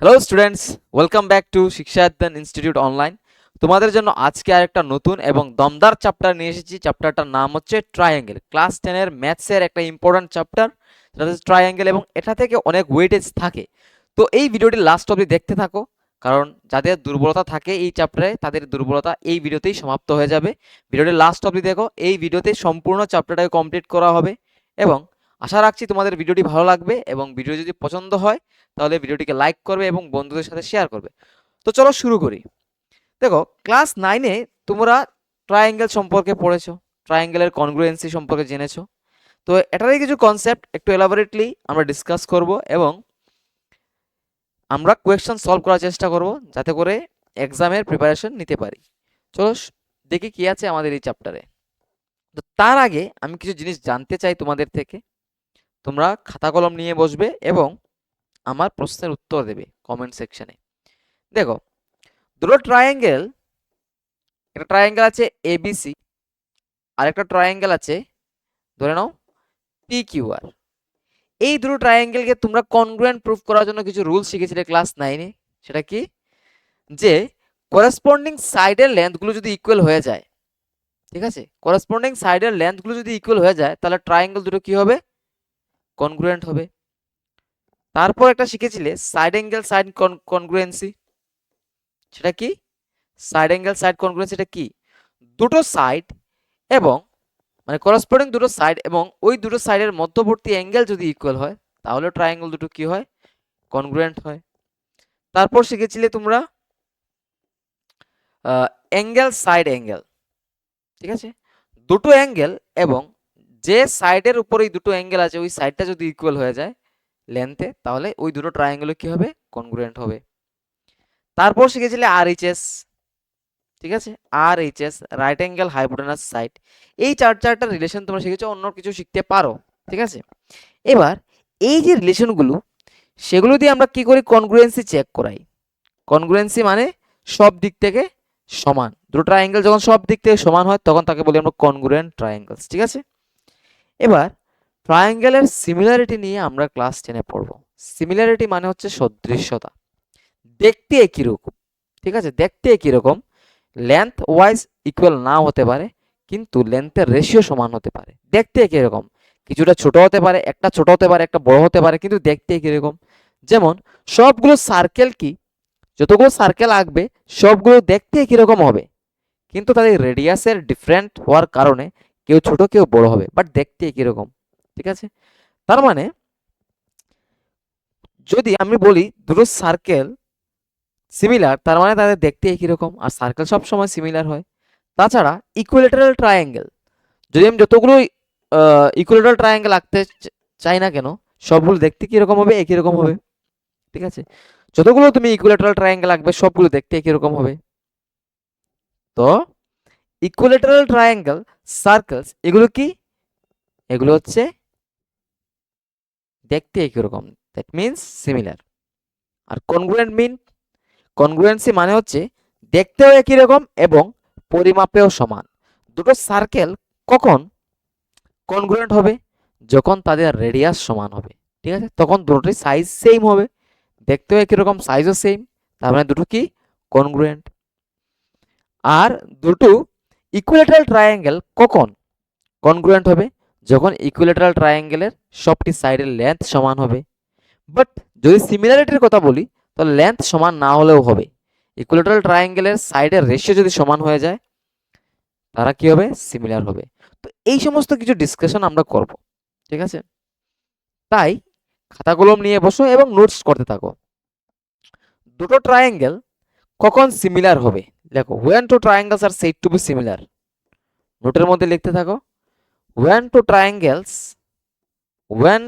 Hello students, welcome back to Shikshayatan institute online. তোমাদের জন্য আজকে আরেকটা নতুন এবং দমদার চ্যাপ্টার নিয়ে এসেছি। চ্যাপ্টারটার নাম হচ্ছে ট্রায়াঙ্গেল। ক্লাস 10-এর ম্যাথসের একটা ইম্পর্ট্যান্ট চ্যাপ্টার, সেটা হচ্ছে ট্রায়াঙ্গেল, এবং এটা থেকে অনেক ওয়েটেজ থাকে। তো এই ভিডিওটি লাস্ট অবধি দেখতে থাকো, কারণ যাদের দুর্বলতা থাকে এই চ্যাপ্টারে তাদের দুর্বলতা এই ভিডিওতেই সমাপ্ত হয়ে যাবে। ভিডিওটি লাস্ট অবধি দেখো, এই ভিডিওতে সম্পূর্ণ চ্যাপ্টারটাকে কমপ্লিট করা হবে এবং আশা রাখছি তোমাদের ভিডিওটি ভালো লাগবে, এবং ভিডিও যদি পছন্দ হয় তাহলে ভিডিওটিকে লাইক করবে এবং বন্ধুদের সাথে শেয়ার করবে। তো চলো শুরু করি। দেখো, ক্লাস 9-এ তোমরা ট্রায়াঙ্গেল সম্পর্কে পড়েছো, ট্রায়াঙ্গেলের কনগ্রুয়েন্সি সম্পর্কে জেনেছো। তো এটারই কিছু কনসেপ্ট একটু এলাবোরেটলি আমরা ডিসকাস করব এবং আমরা কোয়েশ্চন সলভ করার চেষ্টা করব, যাতে করে এক্সামের প্রিপারেশন নিতে পারি। চলো দেখি কি আছে আমাদের এই চ্যাপ্টারে। তো তার আগে আমি কিছু জিনিস জানতে চাই তোমাদের থেকে। তোমরা খাতা কলম নিয়ে বসবে এবং আমার প্রশ্নের উত্তর দেবে কমেন্ট সেকশনে। দেখো, দুটো ট্রায়াঙ্গেল, একটা ট্রায়াঙ্গেল আছে এবিসি, আর একটা ট্রায়াঙ্গেল আছে ধরে নাও পিকিউআর। এই দুটো ট্রায়াঙ্গেলকে তোমরা কনগ্রুয়েন্ট প্রুফ করার জন্য কিছু রুল শিখেছিলে ক্লাস 9-এ। সেটা কি? যে করেসপন্ডিং সাইডের লেন্থগুলো যদি ইকুয়াল হয়ে যায়, ঠিক আছে, করেসপন্ডিং সাইডের লেন্থগুলো যদি ইকুয়াল হয়ে যায় তাহলে ট্রায়াঙ্গেল দুটো কি হবে? কনগ্রুয়েন্ট হবে। তারপর একটা শিখেছিলে সাইড অ্যাঙ্গেল সাইড কনগ্রুয়েন্সি। সেটা কি? সাইড অ্যাঙ্গেল সাইড কনগ্রুয়েন্সি এটা কি? দুটো সাইড এবং মানে করসপন্ডিং দুটো সাইড এবং ওই দুটো সাইডের মধ্যবর্তী অ্যাঙ্গেল যদি ইকুয়াল হয় তাহলে ট্রায়াঙ্গেল দুটো কি হয়? কনগ্রুয়েন্ট হয়। তারপর শিখেছিলে তোমরা অ্যাঙ্গেল সাইড অ্যাঙ্গেল, ঠিক আছে, দুটো অ্যাঙ্গেল এবং যে সাইডের উপর এই দুটো অ্যাঙ্গেল আছে ওই সাইডটা যদি ইকুয়াল হয়ে যায় লেন্থে, তাহলে ওই দুটো ট্রায়াঙ্গেল কি হবে? কনগ্রুয়েন্ট হবে। তারপর শিখেছিলে আরএইচএস, ঠিক আছে, RHS, right angle hypotenuse side. এই চারটা রিলেশন তোমরা শিখেছো, অন্য কিছু শিখতে পারো, ঠিক আছে। এবার এই যে রিলেশনগুলো, সেগুলো দিয়ে আমরা কি করি? কনগ্রুয়েন্সি চেক করাই। কনগ্রুয়েন্সি মানে সব দিক থেকে সমান। দুটো ট্রায়াঙ্গেল যখন সব দিক থেকে সমান হয় তখন তাকে বলি আমরা কনগ্রুয়েন্ট ট্রায়াঙ্গেলস, ঠিক আছে। এবার ট্রায়াঙ্গেলের সিমিলারিটি নিয়ে আমরা ক্লাস 10-এ পড়ব। সিমিলারিটি মানে হচ্ছে সদৃশ্যতা, দেখতে একই রকম, ঠিক আছে, দেখতে একই রকম, লেন্থ ওয়াইজ ইকুয়াল নাও হতে পারে কিন্তু লেন্থের রেশিও সমান হতে পারে। দেখতে একই রকম, কিছুটা ছোট হতে পারে, একটা ছোট হতে পারে, একটা বড় হতে পারে, কিন্তু দেখতে একই রকম। যেমন সবগুলো সার্কেল কি, যতগুলো সার্কেল আঁকবে সবগুলো দেখতে একই রকম হবে, কিন্তু তাদের রেডিয়াসের ডিফারেন্ট হওয়ার কারণে কেউ ছোট কেউ বড় হবে, বাট দেখতে একই রকম, ঠিক আছে। তার মানে যদি আমি বলি দুটো সার্কেল সিমিলার, তার মানে তাদের দেখতে একই রকম, আর সার্কেল সব সময় সিমিলার হয়। তাছাড়া ইকুইলেটারাল ট্রায়াঙ্গেল, যদি আমি যতগুলো ইকুইলেটারাল ট্রায়াঙ্গেল আঁকতে চাই না কেন, সবগুলো দেখতে কি রকম হবে? একই রকম হবে, ঠিক আছে। যতগুলো তুমি ইকুইলেটারাল ট্রায়াঙ্গেল আঁকবে সবগুলো দেখতে একই রকম হবে। তো ইকুইলেটারাল ট্রায়াঙ্গেল, সার্কেলস, এগুলো কি? এগুলো হচ্ছে দেখতে একই রকম, দ্যাট মিন্স সিমিলার। আর কনগ্রুয়েন্সি মানে হচ্ছে দেখতেও একই রকম এবং পরিমাপেও সমান। দুটো সার্কেল কখন কনগ্রুয়েন্ট হবে? যখন তাদের রেডিয়াস সমান হবে, ঠিক আছে, তখন দুটোর সাইজ সেম হবে, দেখতেও একই রকম, সাইজও সেম, তার মানে দুটো কি? কনগ্রুয়েন্ট। আর দুটো ইকুইলেটারাল ট্রায়াঙ্গেল কখন কনগ্রুয়েন্ট হবে? যখন ইকুইলেটারাল ট্রায়াঙ্গেলের সবটি সাইডের লেন্থ সমান হবে। বাট যদি সিমিলারিটির কথা বলি তাহলে লেন্থ সমান না হলেও হবে, ইকুইলেটারাল ট্রায়াঙ্গেলের সাইডের রেশিও যদি সমান হয়ে যায় তারা কি হবে? সিমিলার হবে। তো এই সমস্ত কিছু ডিসকাশন আমরা করব, ঠিক আছে। তাই খাতা কলম নিয়ে বসো এবং নোটস করতে থাকো। দুটো ট্রায়াঙ্গেল কখন সিমিলার হবে? দেখো, when two triangles are said to be similar, নোটের মধ্যে লিখতে থাকো। when two triangles when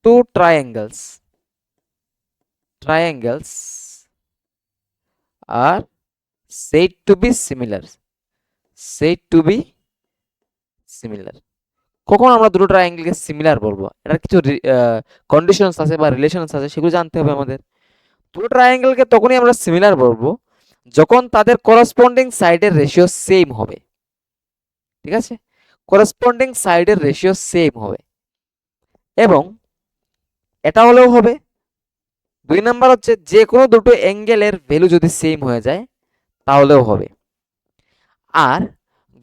two triangles are said to be similar, কখন আমরা দুটো ট্রায়াঙ্গেলকে সিমিলার বলবো? এটার কিছু কন্ডিশনস আছে বা রিলেশনস আছে, সেগুলো জানতে হবে আমাদের। দুটো ট্রায়াঙ্গেলকে তখনই আমরা সিমিলার বলবো যখন তাদের করসপন্ডিং সাইডের রেশিও সেম হবে, ঠিক আছে, করসপন্ডিং সাইডের রেশিও সেম হবে। এবং এটা হলেও হবে 2 নাম্বার হচ্ছে যে কোনো দুটো অ্যাঙ্গেলের ভ্যালু যদি সেম হয়ে যায় তাহলেও হবে। আর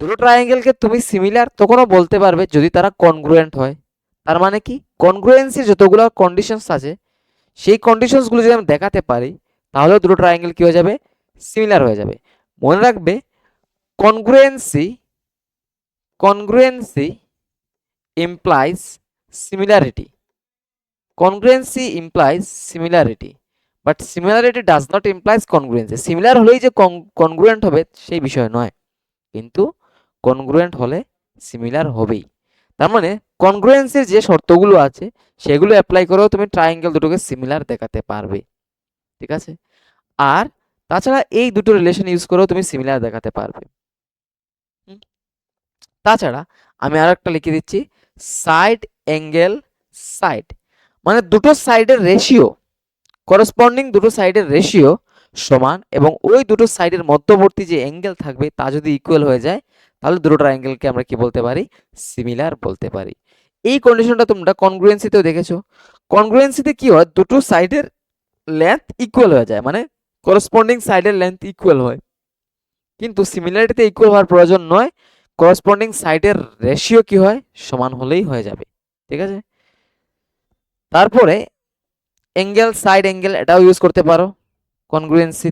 দুটো ট্রায়াঙ্গেলকে তুমি সিমিলার তখনও বলতে পারবে যদি তারা কনগ্রুয়েন্ট হয়। তার মানে কি, কনগ্রুয়েন্সির যতগুলো কন্ডিশনস আছে সেই কন্ডিশনসগুলো যদি আমি দেখাতে পারি তাহলে দুটো ট্রায়াঙ্গেল কি হয়ে যাবে, সিমিলার হয়ে যাবে। মনে রাখবে, congruency congruency implies similarity, congruency implies similarity, but similarity does not implies congruency. Similar হলেই যে কনগ্রুয়েন্ট হবে সেই বিষয় নয়, কিন্তু কনগ্রুয়েন্ট হলে সিমিলার হবেই। তার মানে কনগ্রুয়েন্সির যে শর্তগুলো আছে সেগুলো অ্যাপ্লাই করেও তুমি ট্রায়াঙ্গেল দুটোকে সিমিলার দেখাতে পারবে, ঠিক আছে। আর তাছাড়া এই দুটো রিলেশন ইউজ করেও তুমি সিমিলার দেখাতে পারবে। তাছাড়া আমি আর একটা লিখে দিচ্ছি, সাইড অ্যাঙ্গেল সাইড, মানে দুটো সাইডের রেশিও, করসপন্ডিং দুটো সাইডের রেশিও সমান এবং ওই দুটো সাইডের মধ্যবর্তী যে অ্যাঙ্গেল থাকবে তা যদি ইকুয়াল হয়ে যায় তাহলে দুটো ট্রায়াঙ্গেলকে আমরা কি বলতে পারি, সিমিলার বলতে পারি। এই কন্ডিশনটা তোমরা কনগ্রুয়েন্সিতেও দেখেছো। কনগ্রুয়েন্সিতে কি হয়, দুটো সাইডের লেন্থ ইকুয়াল হয়ে যায়, মানে করসপন্ডিং সাইডের লেন্থ ইকুয়াল হয়। কিন্তু সিমিলারিটিতে ইকুয়াল হওয়ার প্রয়োজন নয়, করসপন্ডিং সাইডের রেশিও কি হয়, সমান হলেই হয়ে যাবে, ঠিক আছে। তারপরে অ্যাঙ্গেল সাইড অ্যাঙ্গেল এটাও ইউজ করতে পারো, কনগ্রুয়েন্সি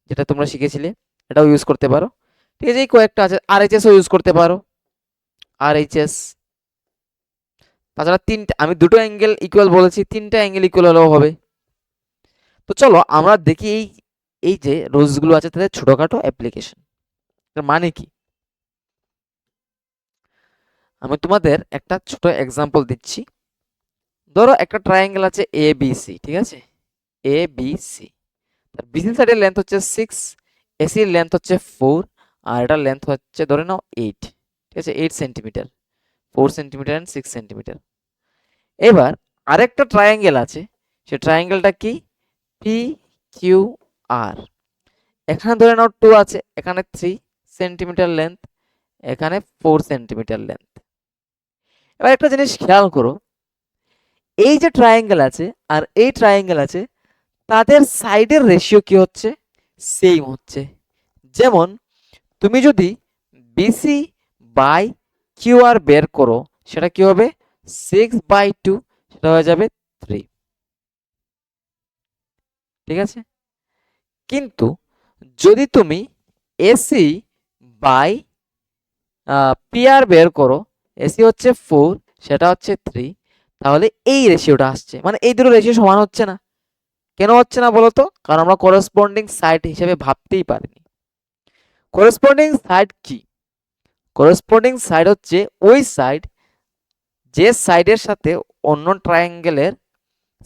যেটা তোমরা শিখেছিলে এটাও ইউজ করতে পারো, ঠিক আছে। এই কয়েকটা আছে, আরএইচএসও ইউজ করতে পারো, আরএইচএস। তাছাড়া তিনটা, আমি দুটো অ্যাঙ্গেল ইকুয়াল বলেছি, তিনটা অ্যাঙ্গেল ইকুয়াল হলেও হবে। তো চলো আমরা দেখি এই এই যে রুলসগুলো আছে তাদের ছোটখাটো অ্যাপ্লিকেশন, এর মানে কি। আমি তোমাদের একটা ছোট এক্সাম্পল দিচ্ছি। ধরো একটা ট্রায়াঙ্গেল আছে এ বি সি, ঠিক আছে, এ বি সি। তার বিসি সাইডের লেন্থ হচ্ছে 6, এসির লেন্থ হচ্ছে 4, আর এটার লেন্থ হচ্ছে ধরে নাও 8, ঠিক আছে, 8 সেন্টিমিটার, 4 সেন্টিমিটার এন্ড 6 সেন্টিমিটার। এবার আরেকটা ট্রায়াঙ্গেল আছে, সে ট্রায়াঙ্গেলটা কি, পি কিউ আর। এখানে ধরে নাও 2 আছে, এখানে 3 সেন্টিমিটার লেন্থ, এখানে 4 সেন্টিমিটার লেন্থ। এবার একটা জিনিস খেয়াল করো, এই যে ট্রায়াঙ্গেল আছে আর এই ট্রায়াঙ্গেল আছে তাদের সাইডের রেশিও কি হচ্ছে, সেম হচ্ছে। যেমন তুমি যদি বিসি বাই কিউআর বের করো সেটা কি হবে, 6/2, সেটা হয়ে যাবে 3, ঠিক আছে। কিন্তু যদি তুমি এসি বাই পিআর বের করো, এসি হচ্ছে 4, সেটা হচ্ছে 3, তাহলে এই রেশিওটা আসছে, মানে এই দুটো রেশিও সমান হচ্ছে না। কেন হচ্ছে না বলো তো, কারণ আমরা করসপন্ডিং সাইড হিসেবে ভাবতেই পারিনি। করসপন্ডিং সাইড কি, করসপন্ডিং সাইড হচ্ছে ওই সাইড যে সাইডের সাথে অন্য ট্রায়াঙ্গেলের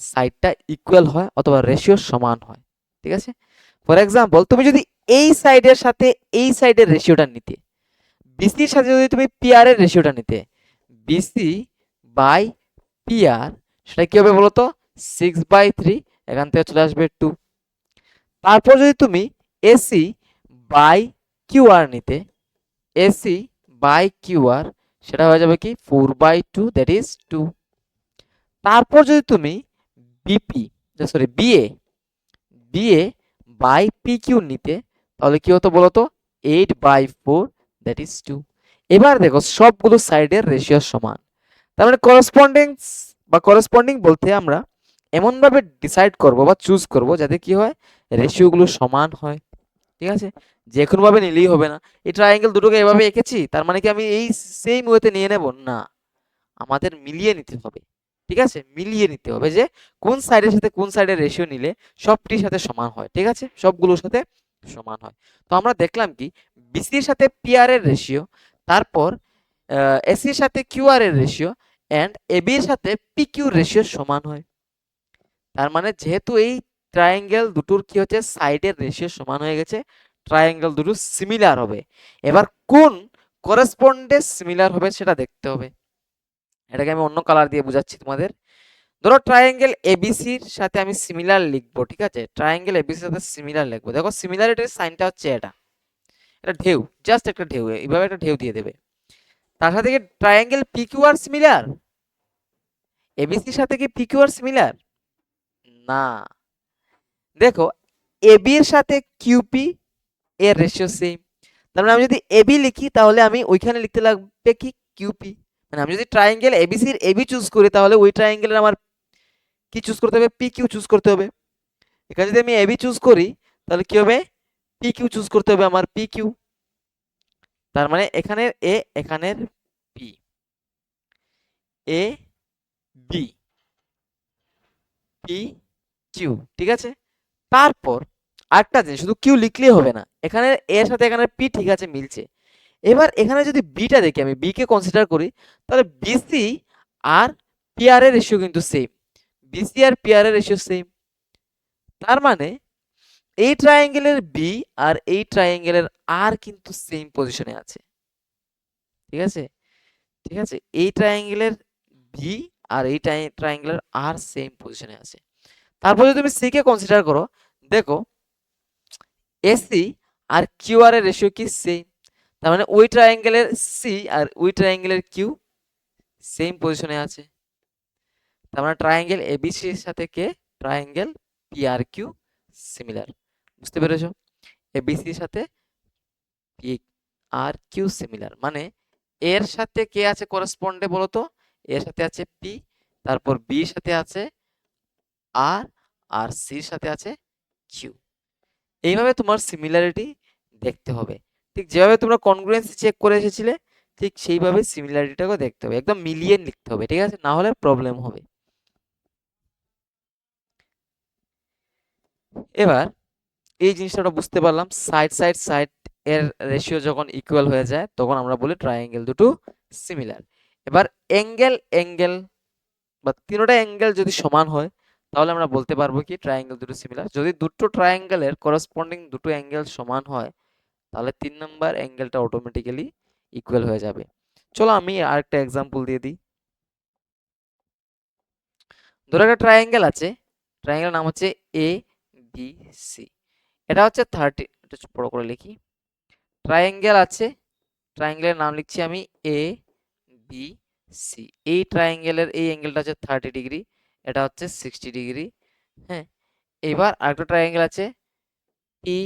সাইডটা ইকুয়াল হয় অথবা রেশিও সমান হয়, ঠিক আছে। ফর এক্সাম্পল তুমি যদি এই সাইডের সাথে এই সাইডের রেশিওটা নিতে, বিসির সাথে যদি তুমি পিআর এর রেশিওটা নিতে, বিসি বাই পিআর, সেটা কি হবে বলতো, 6/3, এখান থেকে চলে আসবে 2। তারপর যদি তুমি এসি বাই কিউআর নিতে, এসি বাই কিউআর, সেটা হয়ে যাবে কি 4/2, দ্যাট ইজ 2। তারপর যদি তুমি BP, sorry BA, BA by P Q নিতে, তাহলে কি হতো বলতো, 8/4, দ্যাট ইজ 2। এবার দেখো সবগুলো সাইডের রেশিও সমান, তার মানে করসপন্ডেন্স বা করসপন্ডিং বলতে আমরা এমন ভাবে ডিসাইড করব বা চুজ করব যাতে কি হয়, রেশিওগুলো সমান হয়, ঠিক আছে। যে কোনো ভাবে নিলেই হবে না, এই ট্রায়াঙ্গেল দুটোকে এভাবে এঁকেছি তার মানে কি আমি এই সেম ওয়েতে নিয়ে নেব না, আমাদের মিলিয়ে নিতে হবে, ঠিক আছে। মিলিয়ে নিতে হবে যে কোন সাইডের সাথে কোন সাইডের রেশিও নিলে সবটির সাথে সমান হয়, ঠিক আছে, সবগুলোর সাথে সমান হয়। তো আমরা দেখলাম কি, বিসির সাথে পিআর এর রেশিও, তারপর এসির সাথে কিউআর এর রেশিও এন্ড এবির সাথে পিকিউ রেশিও সমান হয়। তার মানে যেহেতু এই ট্রায়াঙ্গেল দুটোর কি হচ্ছে, সাইডের রেশিও সমান হয়ে গেছে, ট্রায়াঙ্গেল দুটো সিমিলার হবে। এবার কোন করেসপন্ডে সিমিলার হবে সেটা দেখতে হবে। এটাকে আমি অন্য কালার দিয়ে বোঝাচ্ছি তোমাদের। ধরো ট্রায়াঙ্গেল এবিসির সাথে আমি সিমিলার লিখবো, ঠিক আছে, ট্রায়াঙ্গেল এবিসির সাথে সিমিলার লিখবো। দেখো সিমিলারিটির সাইনটা হচ্ছে এটা, এটা ঢেউ, জাস্ট একটা ঢেউ, এইভাবে একটা ঢেউ দিয়ে দেবে। তার সাথে কি ট্রায়াঙ্গেল পিকিউআর সিমিলার, এবিসির সাথে কি পিকিউআর সিমিলার, না, দেখো এবি এর সাথে কিউপি এর রেশিও সেম, তার মানে আমি যদি এবি লিখি তাহলে আমি ওইখানে লিখতে লাগবে কি কিউপি, মানে আমি যদি ট্রায়াঙ্গেল এবিসির এবি চুজ করি তাহলে ওই ট্রায়াঙ্গেলের আমার কি চুজ করতে হবে, পি কিউ চুজ করতে হবে। এখানে যদি আমি এবি চুজ করি তাহলে কি হবে, পি কিউ চুজ করতে হবে আমার, পি কিউ। তার মানে এখানের এ, এখানের P, A B P Q, ঠিক আছে। তারপর আরেকটা জিনিস, শুধু কিউ লিখলেই হবে না, এখানে এর সাথে এখানে পি ঠিক আছে মিলছে। এবার এখানে যদি বিটা দেখি, আমি বি কে কনসিডার করি, তাহলে বিসি আর পিআর এর রেশিও কিন্তু সেম, বিসি আর পিআর এর রেশিও সেম। তার মানে এই ট্রায়াঙ্গেলের বি আর এই ট্রায়াঙ্গেলের আর কিন্তু সেম পজিশনে আছে, ঠিক আছে। ঠিক আছে, এই ট্রায়াঙ্গেলের বি আর এই ট্রায়াঙ্গেলের আর সেম পজিশনে আছে। তারপর যদি তুমি সি কে কনসিডার করো, দেখো এসি আর কিউ আর এর রেশিও কি সেম, তার মানে ওই ট্রায়াঙ্গেলের সি আর ওই ট্রায়াঙ্গেলের কিউ সেম পজিশনে আছে। তার মানে ট্রায়াঙ্গেল এবিসি এর সাথে কে, triangle P R Q similar. বুঝতে পেরেছো, এবিসি এর সাথে পি আর কিউ সিমিলার, মানে এর সাথে কে আছে করেসপন্ডে বলো তো, এর সাথে আছে পি, তারপর বি এর সাথে আছে আর, আর সি এর সাথে আছে কিউ। এইভাবে তোমার সিমিলারিটি দেখতে হবে, ঠিক যেভাবে তোমরা কনগ্রুয়েন্সি চেক করে এসেছিলে ঠিক সেইভাবে সিমিলারিটিটাকেও দেখতে হবে, একদম মিলিয়ে লিখতে হবে, ঠিক আছে, না হলে প্রবলেম হবে। এবার এই জিনিসটা আমরা বুঝতে পারলাম, সাইড সাইড সাইড এর রেশিও যখন ইকুয়াল হয়ে যায় তখন আমরা বলি ট্রায়াঙ্গেল দুটো সিমিলার। এবার অ্যাঙ্গেল অ্যাঙ্গেল বা তিনটা অ্যাঙ্গেল যদি সমান হয় তাহলে আমরা বলতে পারবো কি ট্রায়াঙ্গেল দুটো সিমিলার। যদি দুটো ট্রায়াঙ্গেলের করসপন্ডিং দুটো অ্যাঙ্গেল সমান হয় তাহলে 3 নাম্বার অ্যাঙ্গেলটা অটোমেটিক্যালি ইকুয়াল হয়ে যাবে। চলো আমি আরেকটা এক্সাম্পল দিয়ে দিই। ধরো একটা ট্রায়াঙ্গেল আছে, ট্রায়াঙ্গেলের নাম হচ্ছে এ বি সি, এটা হচ্ছে 30, এটা বড় করে লিখি। ট্রায়াঙ্গেল আছে, ট্রায়াঙ্গেলের নাম লিখছি আমি এ বি সি। এই ট্রায়াঙ্গেলের এই অ্যাঙ্গেলটা হচ্ছে 30 ডিগ্রি, এটা হচ্ছে 60 ডিগ্রি। হ্যাঁ, এবার আরেকটা ট্রায়াঙ্গেল আছে পি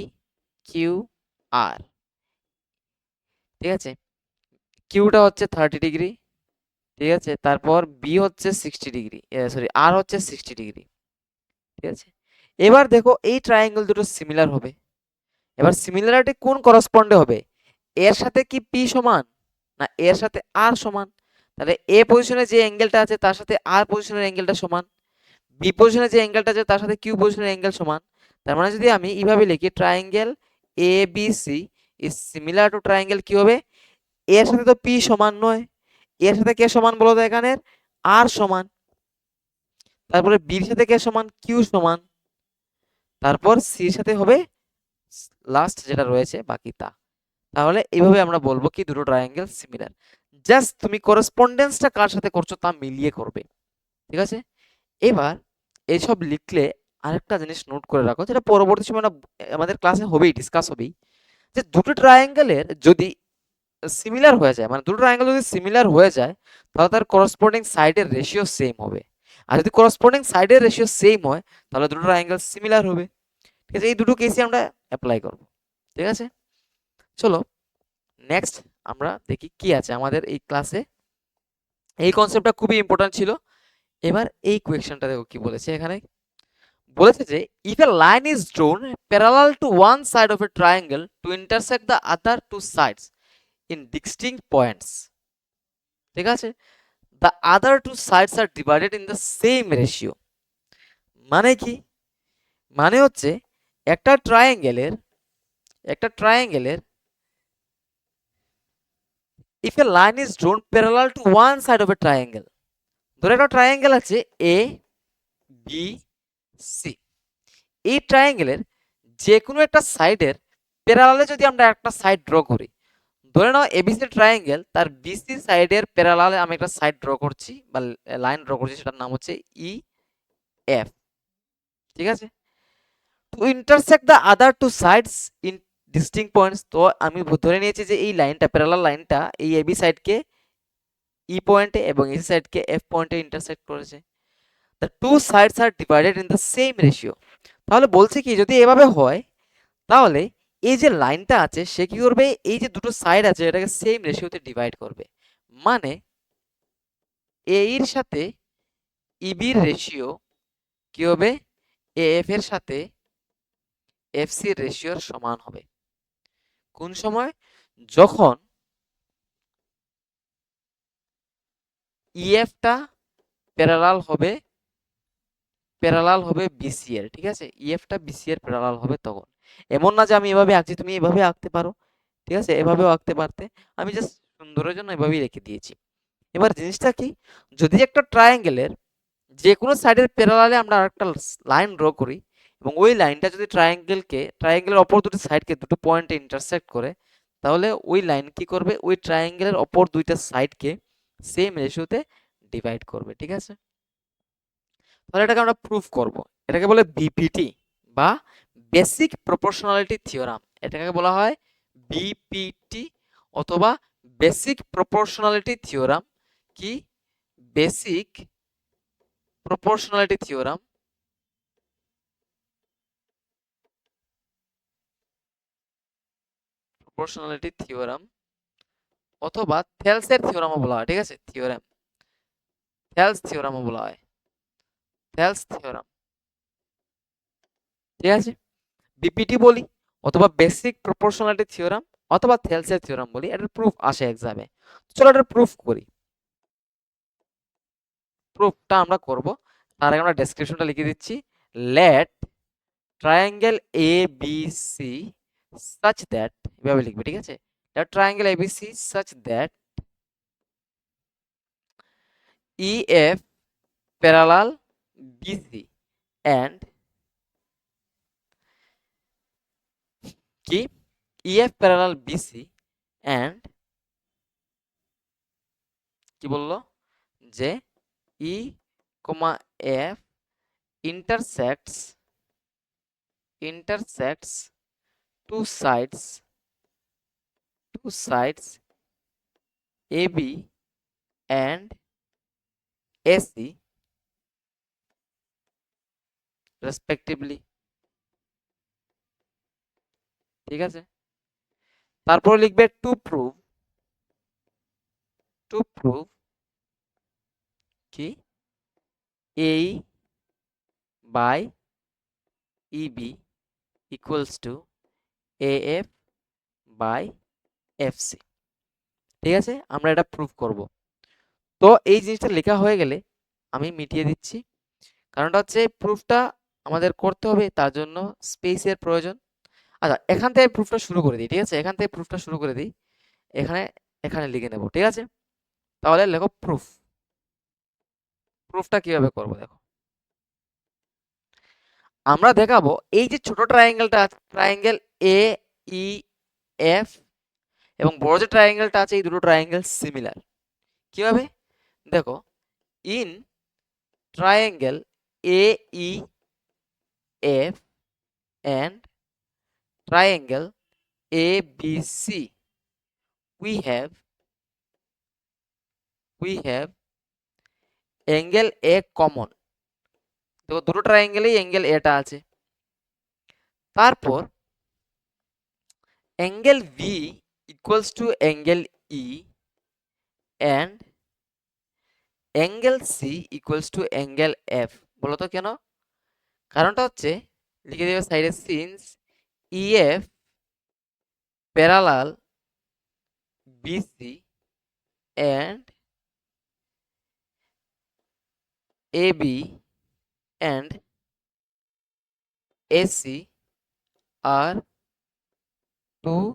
কিউ আর, ঠিক আছে, কিউটা হচ্ছে 30 ডিগ্রি, ঠিক আছে, তারপর বি হচ্ছে 60 ডিগ্রি, সরি আর হচ্ছে 60 ডিগ্রি, ঠিক আছে। এবার দেখো এই ট্রায়াঙ্গেল দুটো সিমিলার হবে, এবার সিমিলারিটি কোন করসপন্ডে হবে, এর সাথে কি পি সমান না এর সাথে আর সমান, তাহলে এ পজিশনে যে অ্যাঙ্গেলটা আছে তার সাথে আর পজিশনের অ্যাঙ্গেলটা সমান, বি পজিশনে যে অ্যাঙ্গেলটা আছে তার সাথে কিউ পজিশনের অ্যাঙ্গেল সমান। তার মানে যদি আমি এইভাবে লিখি triangle A B C is similar to triangle, কি হবে, এর সাথে তো পি সমান নয়, এর সাথে কে সমান বলো তো, এখানে আর সমান, তারপরে বির সাথে কে সমান, কিউ সমান, তারপর সির সাথে হবে লাস্ট যেটা রয়েছে বাকি তা। তাহলে এইভাবে আমরা বলবো কি দুটো ট্রায়াঙ্গেল সিমিলার, জাস্ট তুমি করেসপন্ডেন্সটা কার সাথে করছো তা মিলিয়ে করবে, ঠিক আছে। এবার এইসব লিখলে আরেকটা জিনিস নোট করে রাখো, যেটা পরবর্তী সময় আমাদের ক্লাসে হবেই, ডিসকাস হবেই, যে দুটো ট্রায়াঙ্গেলের যদি সিমিলার হয়ে যায়, মানে দুটো ট্রায়াঙ্গেল যদি সিমিলার হয়ে যায় তাহলে তার করসপন্ডিং সাইডের রেশিও সেম হবে, আর যদি করসপন্ডিং সাইডের রেশিও সেম হয় তাহলে দুটো ট্রায়াঙ্গেল সিমিলার হবে, ঠিক আছে। এই দুটো কেসই আমরা অ্যাপ্লাই করব, ঠিক আছে। চলো নেক্সট আমরা দেখি কি আছে আমাদের এই ক্লাসে, এই কনসেপ্টটা খুবই ইম্পর্টেন্ট ছিল। এবার এই কোয়েশ্চেনটা দেখো কি বলেছে, এখানে বলেছে যে if a line is drawn parallel to one side of a triangle to intersect the other two sides in distinct points, ঠিক আছে, the other two sides are divided in the same ratio। মানে কি, মানে হচ্ছে একটা ট্রায়াঙ্গেলের, একটা ট্রায়াঙ্গেলের if a line is drawn parallel to one side of a triangle, ধরো একটা ট্রায়াঙ্গেল আছে এ বি সি, এই ট্রায়াঙ্গেলের যে কোনো একটা সাইডের প্যারালালে যদি আমরা একটা সাইড ড্র করি, ধরে নাও এবিসি ট্রায়াঙ্গেল, তার বিসি সাইডের প্যারালালে আমি একটা সাইড ড্র করছি বা লাইন ড্র করছি, সেটার নাম হচ্ছে ই এফ, ঠিক আছে। To intersect the other two sides in distinct points, তো আমি ধরে নিয়েছি যে এই লাইনটা, প্যারালাল লাইনটা এই এবি সাইডকে ই পয়েন্টে এবং এসি সাইডকে এফ পয়েন্টে ইন্টারসেক্ট করেছে। The two sides are divided in the same ratio, তাহলে বলছে কি যদি এভাবে হয় তাহলে এই যে লাইনটা আছে সে কি করবে এই যে দুটো সাইড আছে এটাকে সেম রেশিওতে ডিভাইড করবে, মানে এ এর সাথে ইবির রেশিও কি হবে এএফ এর সাথে এফসি রেশিওর সমান হবে। কোন সময়? যখন ইএফটা প্যারালাল হবে বিসি এর, ঠিক আছে, ইএফটা বিসি এর প্যারালাল হবে তখন। এমন না যে আমি এভাবে আঁকছি তুমি এভাবে আঁকতে পারো, ঠিক আছে, এভাবেও আঁকতে পারতে, আমি জাস্ট সুন্দরের জন্য এভাবেই রেখে দিয়েছি। এবার জিনিসটা কি, যদি একটা ট্রায়াঙ্গেলের যে কোনো সাইডের প্যারালালে আমরা একটা লাইন ড্র করি এবং ওই লাইনটা যদি ট্রায়াঙ্গেলের অপর দুটো সাইডকে দুটো পয়েন্টে ইন্টারসেক্ট করে, তাহলে ওই লাইন কি করবে ওই ট্রায়াঙ্গেলের অপর দুইটা সাইডকে সেম রেশিওতে ডিভাইড করবে, ঠিক আছে। তাহলে এটাকে আমরা প্রুফ করব, এটাকে বলে বিপিটি বা বেসিক প্রপোর্শনালিটি থিওরাম, এটাকে বলা হয় বিপিটি অথবা বেসিক প্রপোর্শনালিটি থিওরাম। কি? বেসিক প্রপোর্শনালিটি থিওরাম অথবা থেলসের থিওরামও বলা হয়, ঠিক আছে, থেলস থিওরামও বলা হয়, থেলস থিওরাম, ঠিক আছে। বিপিটি বলি অথবা বেসিক প্রপোর্শনালিটি থিওরাম অথবা থেলসের থিওরাম বলি, এটার প্রুফ আসে এক্সামে। চলো এটা প্রুফ করি। প্রুফটা আমরা করব তার আগে আমরা ডেসক্রিপশনটা লিখে দিচ্ছি। Let triangle A B C such that, এভাবে লিখবে, ঠিক আছে, let triangle ABC such that EF parallel BC and কি EF parallel BC and কি বললো যে E, F intersects two sides AB and AC respectively, ঠিক আছে। তারপর লিখবে টু প্রুভ কি AE by EB equals to AF by FC, ঠিক আছে, আমরা এটা প্রুভ করব। তো এই জিনিসটা লেখা হয়ে গেলে আমি মিটিয়ে দিচ্ছি, কারণটা হচ্ছে প্রুফটা আমাদের করতে হবে, তার জন্য স্পেসের প্রয়োজন। আচ্ছা, এখান থেকে প্রুফটা শুরু করে দিই, ঠিক আছে, এখান থেকে প্রুফটা শুরু করে দিই, এখানে এখানে লিখে নেব, ঠিক আছে। তাহলে লেখো প্রুফটা কিভাবে করব দেখো। আমরা দেখাবো এই যে ছোট ট্রায়াঙ্গেলটা আছে, ট্রায়াঙ্গেল এ ই এফ এবং বড় যে ট্রায়াঙ্গেলটা আছে, এই দুটো ট্রায়াঙ্গেল সিমিলার। কিভাবে দেখো, in triangle A E F and triangle ABC we have angle A common, দেখো দুটো ট্রায়াঙ্গেলেই অ্যাঙ্গেল এটা আছে। তারপর angle V equals to angle E and angle C equals to angle F। বলো তো কেন? কারণটা হচ্ছে লিখে দেবে সাইডে, since EF parallel BC and AB and AC are two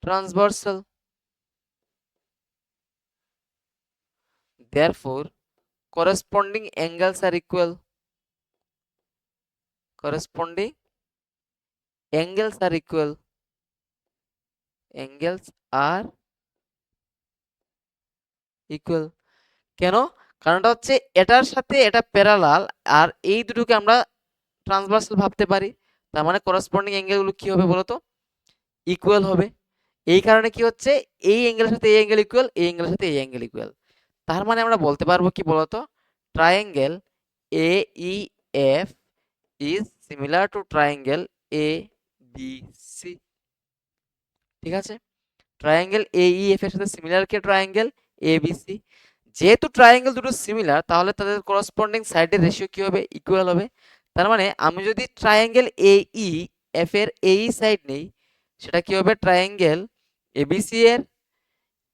transversal, therefore corresponding angles are equal. Corresponding angles are equal. Angles are equal. কেন? কারণটা হচ্ছে এটার সাথে এটা প্যারালাল আর এই দুটোকে আমরা ট্রান্সভার্সাল ভাবতে পারি, তার মানে করসপন্ডিং অ্যাঙ্গেলগুলো কি হবে বলতো? ইকুয়াল হবে। এই কারণে কি হচ্ছে এই অ্যাঙ্গেলের সাথে এই অ্যাঙ্গেল ইকুয়াল, এই অ্যাঙ্গেলের সাথে এই অ্যাঙ্গেল ইকুয়াল। তার মানে আমরা বলতে পারবো কি বলতো, triangle A E F is similar to triangle A B C. ঠিক আছে, ট্রায়াঙ্গেল AEF এর সাথে সিমিলার কে ট্রায়াঙ্গেল ABC। যেহেতু ট্রায়াঙ্গেল দুটো সিমিলার, তাহলে তাদের করসপন্ডিং সাইডের রেশিও কি হবে? ইকুয়াল হবে। তার মানে আমি যদি ট্রায়াঙ্গেল AEF এর AE সাইড নেই, সেটা কি হবে? ট্রায়াঙ্গেল ABC এর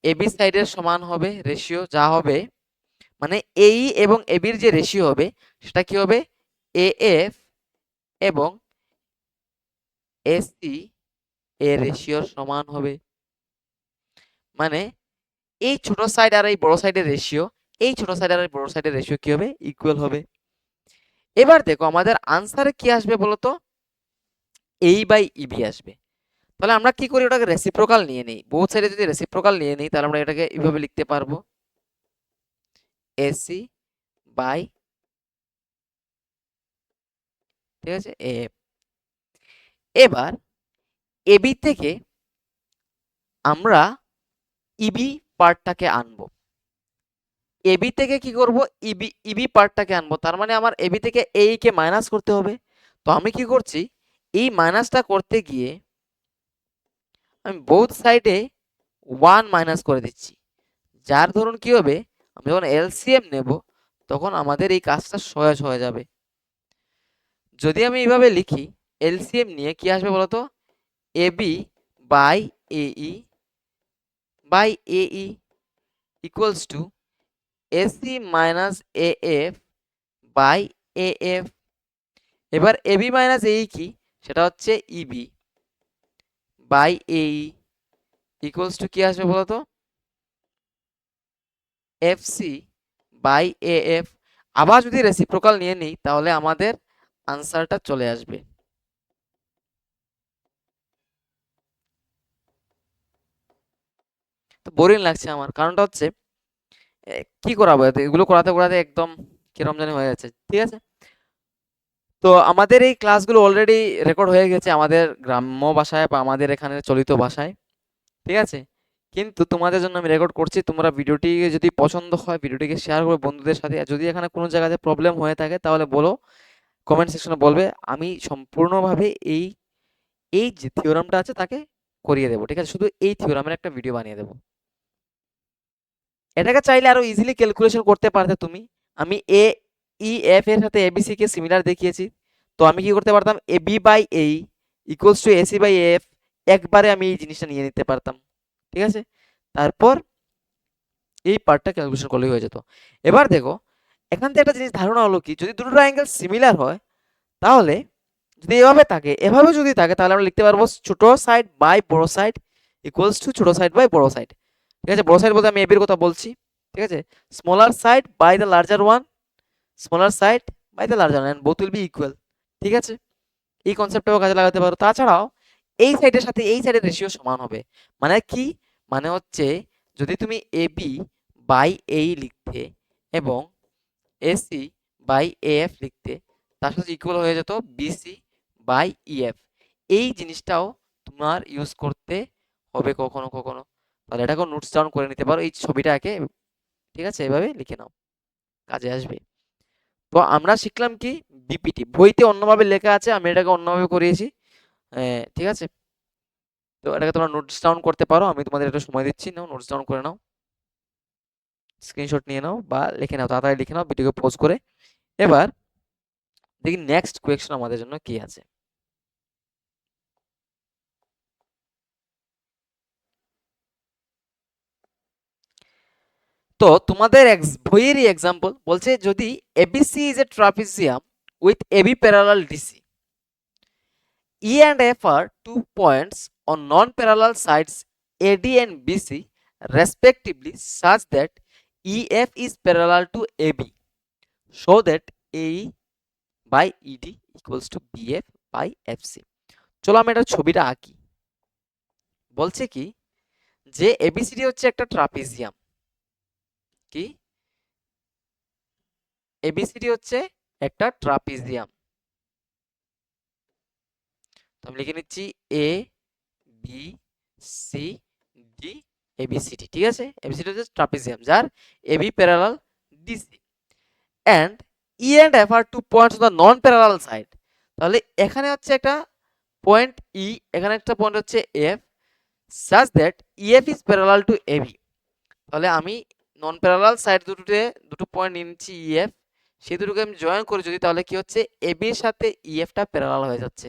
AB সাইডের সমান হবে রেশিও, যা হবে মানে AE এবং AB এর যে রেশিও হবে সেটা কি হবে? AF এবং AC এর রেশিওর সমান হবে। মানে এই ছোট সাইড আর এই বড় সাইডের রেশিও, এই ছোট সাইড আর এই বড় সাইডের রেশিও কি হবে? ইকুয়াল হবে। এবার দেখো আমাদের আনসারে কি আসবে বলতো? AE/EB আসবে। তাহলে আমরা কি করি? ওটাকে রেসিপ্রোকাল নিয়ে নিই। বোথ সাইডে যদি রেসিপ্রোকাল নিয়ে নিই, তাহলে আমরা এটাকে এইভাবে লিখতে পারবো, AC বাই, ঠিক আছে, AF। এবার AB থেকে আমরা EB পার্টটাকে আনবো। এবি থেকে কি করব? ইবি পার্টটাকে আনবো। তার মানে আমার এবি থেকে এই কে মাইনাস করতে হবে। তো আমি কি করছি? এই মাইনাসটা করতে গিয়ে আমি বোথ সাইডে 1 মাইনাস করে দিচ্ছি। যার ধরুন কি হবে, আমি যখন এলসিএম নেব তখন আমাদের এই কাজটা সহজ হয়ে যাবে। যদি আমি এইভাবে লিখি, এলসিএম নিয়ে কি আসবে বলতো? AB by AE equals to AC minus AF by AF. এবার এবি মাইনাস এই কি? সেটা হচ্ছে EB by AE equals to কি আসবে বলতো? FC by AF. আবার যদি রেসিপ্রোকাল নিয়ে নিই, তাহলে আমাদের আনসারটা চলে আসবে। তো বোরিং লাগছে আমার, কারণটা হচ্ছে কি করাবো, এগুলো করাতে করাতে একদম কিরম জানি হয়ে যাচ্ছে। ঠিক আছে, তো আমাদের এই ক্লাসগুলো অলরেডি রেকর্ড হয়ে গেছে আমাদের গ্রাম্য ভাষায় বা আমাদের এখানে চলিত ভাষায়। ঠিক আছে, কিন্তু তোমাদের জন্য আমি রেকর্ড করছি। তোমরা ভিডিওটি যদি পছন্দ হয়, ভিডিওটিকে শেয়ার করবে বন্ধুদের সাথে। আর যদি এখানে কোনো জায়গাতে প্রবলেম হয়ে থাকে, তাহলে বলো, কমেন্ট সেকশনে বলবে। আমি সম্পূর্ণভাবে এই এই যে থিওরামটা আছে তাকে করিয়ে দেবো। ঠিক আছে, শুধু এই থিওরামের একটা ভিডিও বানিয়ে দেবো। এটাকে চাইলে আরো ইজিলি ক্যালকুলেশন করতে পারতে তুমি। আমি AEF এর সাথে ABC কে সিমিলার দেখিয়েছি। তো আমি কি করতে পারতাম? AB by AE equals to AC by AF, একবারে আমি এই জিনিসটা নিয়ে নিতে পারতাম। ঠিক আছে, তারপর এই পার্টটা ক্যালকুলেশন করলেই হয়ে যেত। এবার দেখো, এখান থেকে একটা জিনিস ধারণা হলো কি, যদি দুটো ট্রায়াঙ্গেল সিমিলার হয়, তাহলে যদি এভাবে থাকে, এভাবে যদি থাকে, তাহলে আমরা লিখতে পারবো ছোট সাইড বাই বড় সাইড ইকুয়ালস টু ছোট সাইড বাই বড় সাইড। ঠিক আছে, বড় সাইড বলতে আমি এবির কথা বলছি। ঠিক আছে, smaller side by the larger one, smaller side by the larger one, both will be equal. ঠিক আছে, এই কনসেপ্টটাও কাজে লাগাতে পারো। তাছাড়াও এই সাইডের সাথে এই সাইডের রেশিও সমান হবে। মানে কি? মানে হচ্ছে যদি তুমি এবি বাই এই লিখতে এবং এসি বাই এএফ লিখতে, তার সাথে ইকুয়াল হয়ে যেত বিসি বাই ইএফ। এই জিনিসটাও তোমার ইউজ করতে হবে কখনো কখনো। তাহলে এটাকেও নোটস ডাউন করে নিতে পারো, এই ছবিটা একে। ঠিক আছে, এভাবে লিখে নাও, কাজে আসবে। তো আমরা শিখলাম কি? বিপিটি বইতে অন্যভাবে লেখা আছে, আমি এটাকে অন্যভাবে করিয়েছি। ঠিক আছে, তো এটাকে তোমরা নোটস ডাউন করতে পারো। আমি তোমাদের একটু সময় দিচ্ছি, নাও নোটস ডাউন করে নাও, স্ক্রিনশট নিয়ে নাও বা লিখে নাও, তাড়াতাড়ি লিখে নাও ভিডিওকে পজ করে। এবার দেখি নেক্সট কোয়েশ্চন আমাদের জন্য কি আছে। তো তোমাদের বইয়েরই এক্সাম্পল বলছে, যদি ABC is a trapezium with AB parallel DC, E and F are 2 points on non-parallel sides AD and BC respectively, such that EF is parallel to AB, so that AE by ED equals to BF by FC। চলো আমি এটা ছবিটা আঁকি। বলছে কি যে ABCD হচ্ছে একটা ট্রাপিজিয়াম। কি? ABCD হচ্ছে একটা ট্রাপিজিয়াম। তো আমি লিখে নিচ্ছি এ বি সি ডি ABCD। ঠিক আছে, ABCD হচ্ছে ট্রাপিজিয়াম যার AB parallel DC, and E and F are 2 points on the non-parallel side, তাহলে এখানে হচ্ছে একটা পয়েন্ট ই, এখানে একটা পয়েন্ট হচ্ছে F, such that EF is parallel to AB. তাহলে আমি নন প্যারালাল সাইড দুটো পয়েন্ট নিয়ে নিচ্ছি ইএফ, সেই দুটোকে আমি জয়েন করে যদি, তাহলে কি হচ্ছে এবি এর সাথে ইএফটা প্যারালাল হয়ে যাচ্ছে।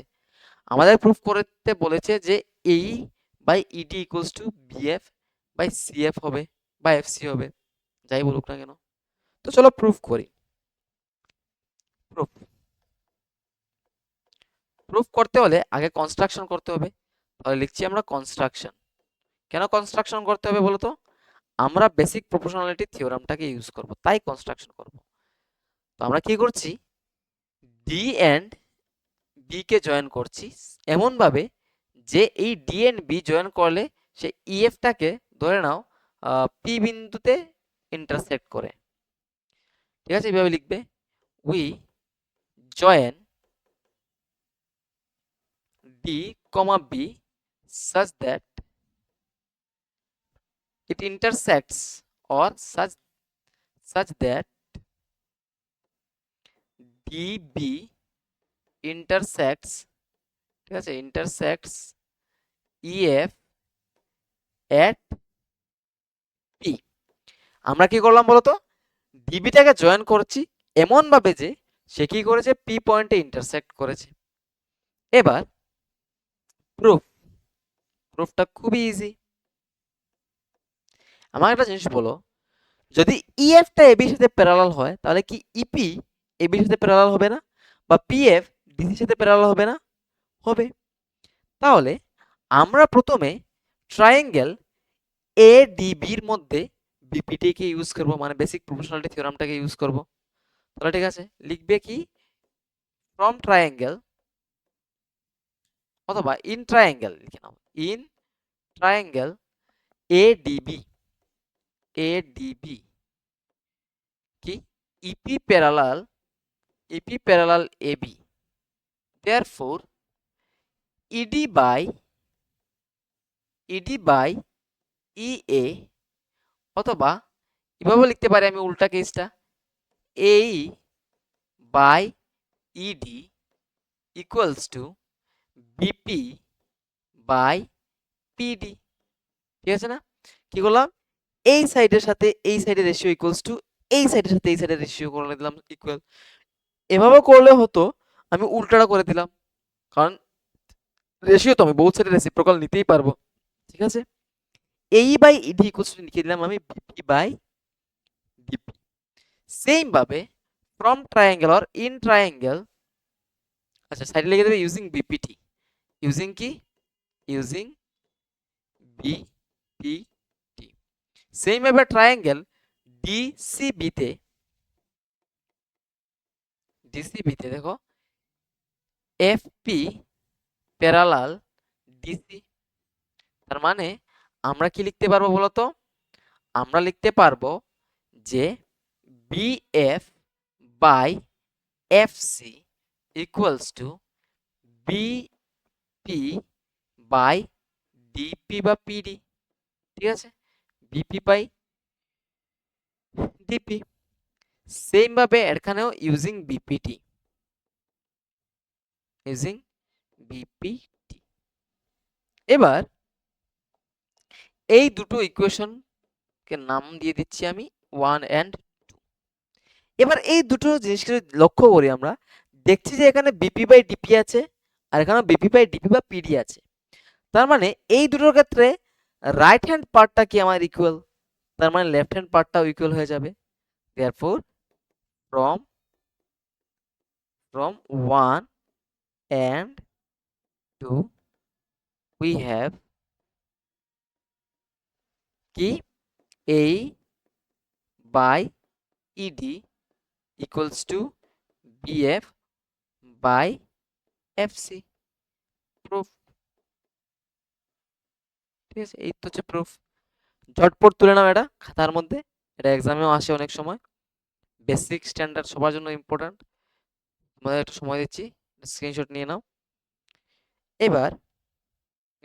আমাদের প্রুফ করতে বলেছে যে AE by ED equals to BF by CF হবে বা এফসি হবে, যাই বলুক না কেন। তো চলো প্রুফ করি। প্রুফ প্রুফ করতে হলে আগে কনস্ট্রাকশন করতে হবে। তাহলে লিখছি আমরা কনস্ট্রাকশন। কেন কনস্ট্রাকশন করতে হবে বলতো? আমরা বেসিক প্রপোর্শনালিটি থিওরামটাকে ইউজ করব, তাই কনস্ট্রাকশন করব। তো আমরা কি করছি, ডি এন্ড বি কে জয়েন করছি এমন ভাবে যে এই ডি এন্ড বি জয়েন করলে সে ইএফটাকে ধরে নাও পি বিন্দুতে ইন্টারসেক্ট করে। ঠিক আছে, এইভাবে লিখবে, we join D comma B such that it intersects or such that DB intersects, ঠিক আছে, intersects EF at P। আমরা কি করলাম বলতো, ডিবিটাকে জয়েন করছি এমন ভাবে যে সে কি করেছে, পি পয়েন্টে ইন্টারসেক্ট করেছে। এবার প্রুফ, প্রুফটা খুবই ইজি। আমার একটা জিনিস বলো, যদি ইএফটা এবির সাথে প্যারালাল হয় তাহলে কি ইপি এবির সাথে প্যারালাল হবে না, বা পিএফ ডিসির সাথে প্যারালাল হবে না? হবে। তাহলে আমরা প্রথমে ট্রায়াঙ্গেল এডিবির মধ্যে বিপিটিকে ইউজ করব, মানে বেসিক প্রপোর্শনালিটি থিওরামটাকে ইউজ করব। তাহলে ঠিক আছে, লিখবে কি, ফ্রম ট্রায়াঙ্গেল অথবা ইন ট্রায়াঙ্গেল লিখে নাও, ইন ট্রায়াঙ্গেল এডিবি, এডিবি কি EP parallel AB, therefore ED by EA, অথবা এভাবে লিখতে পারি আমি উল্টা কেসটা, এই by ED equals to BP by PD. ঠিক আছে না? কি করলাম, এই সাইডের সাথে এই সাইডের রেশিও ইকুয়ালস টু এই সাইডের সাথে এই সাইডের রেশিও করে দিলাম ইকুয়াল। এভাবে করলে হতো, আমি উল্টাটা করে দিলাম, কারণ রেশিও তো আমি বহুত সাইডের রেসিপ্রোকাল নিতেই পারবো। ঠিক আছে, এই বাই ইডি ইকুয়ালস টু লিখে দিলাম আমি বিপি বাই ডিপি। সেম ভাবে from triangle or in triangle, আচ্ছা সাইডে লিখে দেবে ইউজিং বিপিটি, ইউজিং কি, ইউজিং বিপিটি। সেম ভাবে ট্রায়াঙ্গেল ডিসিবিতে, ডিসিবিতে দেখো এফপি প্যারালাল ডিসি। তার মানে আমরা কি লিখতে পারবো বলতো, আমরা লিখতে পারবো যে BF by FC equals to BP by DP বা পিডি। ঠিক আছে, বিপি বাই ডিপি। সেম ভাবে এখানেও ইউজিং বিপিটি, ইউজিং বিপিটি। এবার এই দুটো ইকুয়েশনকে নাম দিয়ে দিচ্ছি আমি 1 and 2। এবার এই দুটো জিনিসকে লক্ষ্য করি আমরা, দেখছি যে এখানে বিপি বাই ডিপি আছে আর এখানে বিপি বাই ডিপি বা পিডি আছে। তার মানে এই দুটোর ক্ষেত্রে রাইট হ্যান্ড পার্টটা কি আমার ইকুয়াল, তার মানে লেফট হ্যান্ড পার্টটাও ইকুয়াল হয়ে যাবে। Therefore from from 1 and 2 we have কি, এই by ED equals to BF by FC. Proof. ঠিক আছে, এই তো হচ্ছে প্রুফ। ঝটপট তুলে নাও এটা খাতার মধ্যে, এটা এক্সামেও আসে অনেক সময়, বেসিক স্ট্যান্ডার্ড সবার জন্য ইম্পর্ট্যান্ট। তোমাদের একটু সময় দিচ্ছি, স্ক্রিনশট নিয়ে নাও। এবার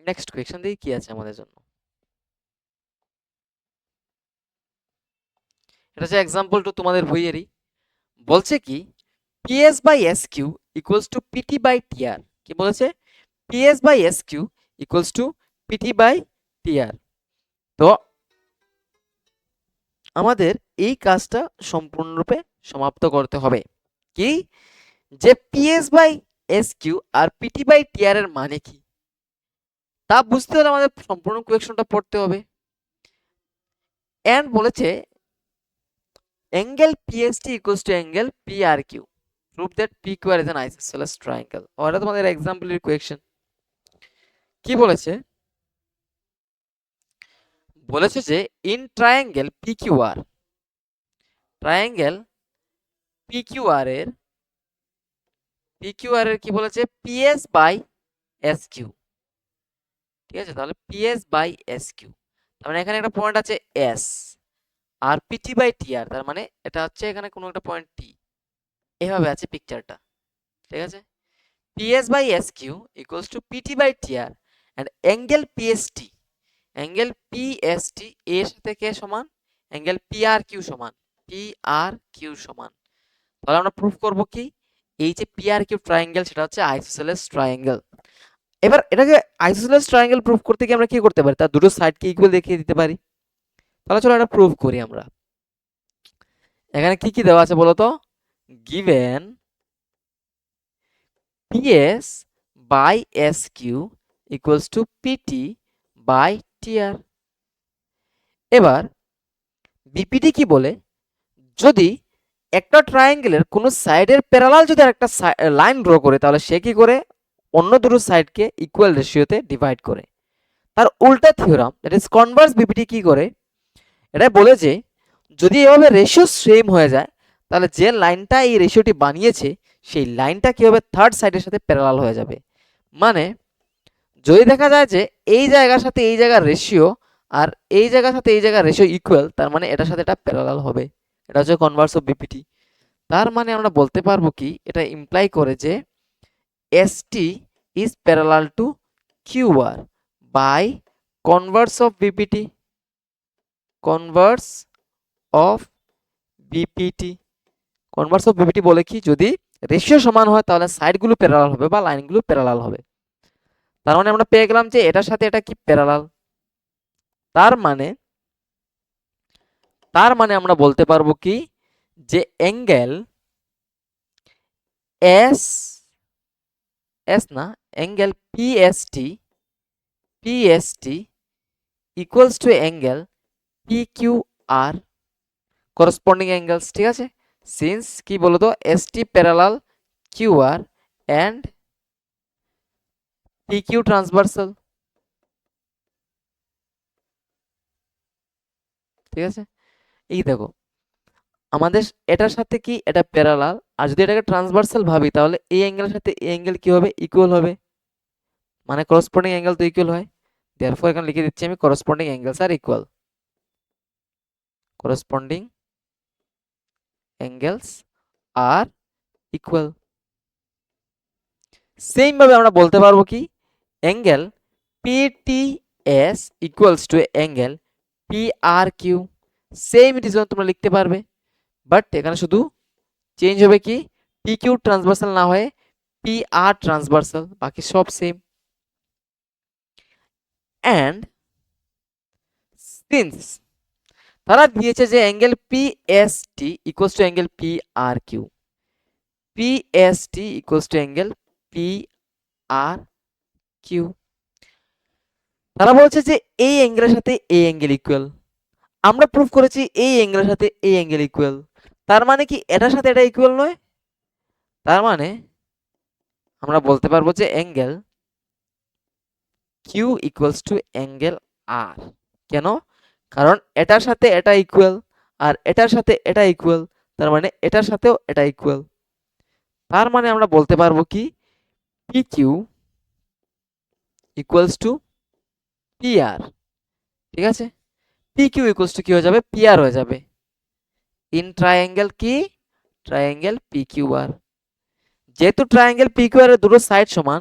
নেক্সট কোয়েশ্চন দেখি কি আছে আমাদের জন্য। এটা হচ্ছে এক্সাম্পল টু তোমাদের বইয়েরই, বলছে কি, PS by SQ equals to PT by TR। কি বলেছে? PS by SQ equals to PT by TR। তো আমাদের এই কাজটা সম্পূর্ণরূপে সমাপ্ত করতে হবে। কি? যে PS বাই SQ আর PT বাই TR এর মানে কি তা বুঝতে হলে আমাদের সম্পূর্ণ কোয়েকশনটা পড়তে হবে। এন্ড বলেছে angle PST equals to angle PRQ. Prove that PQR is an isosceles triangle. ওটা তোমাদের এক্সাম্পলের কোয়েকশন। কি বলেছে? বলেছে যে in triangle PQR, triangle PQR এর কি বলেছে? PS by SQ। ঠিক আছে, তাহলে PS বাই SQ, তার মানে এখানে একটা পয়েন্ট আছে S, আর PT বাই TR, তার মানে এটা হচ্ছে এখানে কোনো একটা পয়েন্ট T। এভাবে আছে পিকচারটা। ঠিক আছে, PS by SQ equals to PT by TR and angle PST, angle PST এর সাথে কে সমান? angle PRQ সমান, PRQ সমান। তাহলে আমরা প্রুফ করব কি এই যে PRQ ট্রায়াঙ্গেল সেটা হচ্ছে আইসোসেলেস ট্রায়াঙ্গেল। এবার এটাকে আইসোসেলেস ট্রায়াঙ্গেল প্রুফ করতে কি আমরা কি করতে পারি? তার দুটো সাইডকে ইকুয়াল দেখিয়ে দিতে পারি। তাহলে চলো এটা প্রুফ করি আমরা। এখানে কি কি দেওয়া আছে বলো তো? Given PS by SQ equals to PT by TR। এবার বিপিটি কি বলে? যদি একটা ট্রায়াঙ্গেলের কোনো সাইডের প্যারালাল যদি একটা লাইন ড্র করে তাহলে সে কি করে? অন্য দুটো সাইডকে ইকুয়াল রেশিওতে ডিভাইড করে। তার উল্টা theorem that is Converse BPT কি করে? এটা বলে যে যদি এভাবে রেশিও সেম হয়ে যায় তাহলে যে লাইনটা এই রেশিওটি বানিয়েছে সেই লাইনটা কি হবে? থার্ড সাইডের সাথে প্যারালাল হয়ে যাবে। মানে যদি দেখা যায় যে এই জায়গার সাথে এই জায়গার রেশিও আর এই জায়গার সাথে এই জায়গার রেশিও ইকুয়াল, তার মানে এটার সাথে এটা প্যারালাল হবে। এটা হচ্ছে কনভার্স অফ বিপিটি। তার মানে আমরা বলতে পারবো কি এটা ইমপ্লাই করে যে ST is parallel to QR by converse of BPT, converse of BPT. Converse of BPT বলে কি যদি রেশিও সমান হয় তাহলে সাইডগুলো প্যারালাল হবে বা লাইনগুলো প্যারালাল হবে। তার মানে আমরা পেয়ে গেলাম যে এটার সাথে এটা কি প্যারালাল। তার মানে আমরা বলতে পারবো কি যে অ্যাঙ্গেল এস এস না angle PST equals to angle PQR corresponding angles. ঠিক আছে, সিন্স কি বলতো ST parallel QR and PQ transversal. ঠিক আছে, এই দেখো আমাদের এটার সাথে কি এটা প্যারালাল, আর যদি এটাকে ট্রান্সভার্সাল ভাবি তাহলে এই অ্যাঙ্গেলের সাথে এই অ্যাঙ্গেল কি হবে? ইকুয়াল হবে, মানে করসপন্ডিং অ্যাঙ্গেল তো ইকুয়াল হয়। দেয়ারফর এখানে লিখে দিচ্ছি আমি corresponding angles are equal, corresponding angles are equal. Same ভাবে আমরা বলতে পারবো কি angle PTS equals to angle PRQ। Same reason তোমরা লিখতে পারবে, বাট এখানে শুধু চেঞ্জ হবে কি PQ ট্রান্সভার্সাল না হয়ে PR ট্রান্সভার্সাল, বাকি সব সেম। অ্যান্ড সিন্স তারা দিয়েছে যে angle PST equals to angle PRQ, PST equals to angle PRQ, তারা বলছে যে এই অ্যাঙ্গেলের সাথে এই অ্যাঙ্গেল ইকুয়াল। আমরা প্রুফ করেছি এই অ্যাঙ্গেলের সাথে এই অ্যাঙ্গেল ইকুয়াল, তার মানে কি এটার সাথে এটা ইকুয়াল নয়। তার মানে আমরা বলতে পারবো যে angle Q equals to angle R। কেন? কারণ এটার সাথে এটা ইকুয়াল আর এটার সাথে এটা ইকুয়াল, তার মানে এটার সাথেও এটা ইকুয়াল। তার মানে আমরা বলতে পারবো কি PQ ইকুয়ালস টু PR। ঠিক আছে, PQ ইকুয়ালস টু কি হয়ে যাবে? PR হয়ে যাবে ইন ট্রায়াঙ্গেল কি? Triangle PQR। যেহেতু ট্রায়াঙ্গেল PQR এর দুটো সাইড সমান,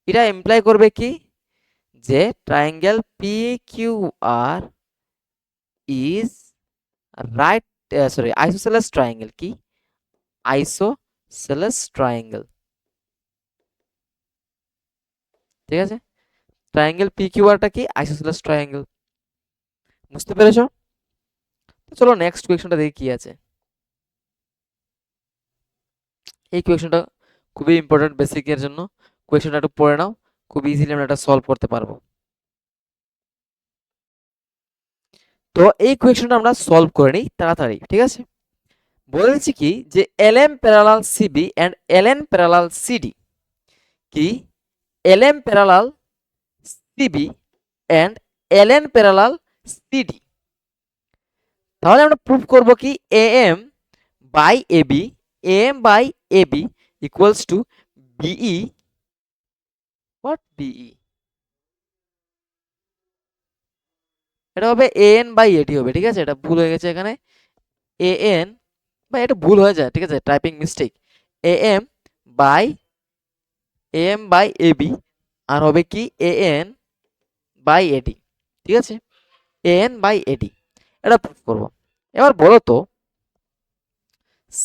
এটা ইমপ্লাই করবে কি যে triangle PQR is right, sorry isosceles triangle. কি? Isosceles isosceles triangle. ঠিক আছে, ট্রায়াঙ্গেল পিকিউআরটা কি? Isosceles triangle. বুঝতে পেরেছো? তো চলো নেক্সট কোয়েশ্চনটা দেখি কি আছে। এই কোয়েশ্চনটা খুবই ইম্পর্টেন্ট বেসিকের জন্য। কোয়েশ্চনটা একটু পড়ে নাও, খুব ইজিলি আমরা এটা সলভ করতে পারবো। তো এই কোয়েশ্চনটা আমরা সলভ করে নিই তাড়াতাড়ি, ঠিক আছে। বলেছি কি যে LM parallel CB and LN parallel CD, কি LM parallel CB and LN parallel CD. তাহলে আমরা প্রুফ করব কি AM by AB, AM by AB equals to BE, what BE, এটা হবে এএন বাই এডি হবে, ঠিক আছে। এটা ভুল হয়ে গেছে এখানে, এএন বা এটা ভুল হয়ে যায়, ঠিক আছে, typing mistake. AM by AB আর হবে কি এএন বাই এডি, ঠিক আছে, এএন বাই এডি। এটা প্রুফ করব। এবার বলো তো,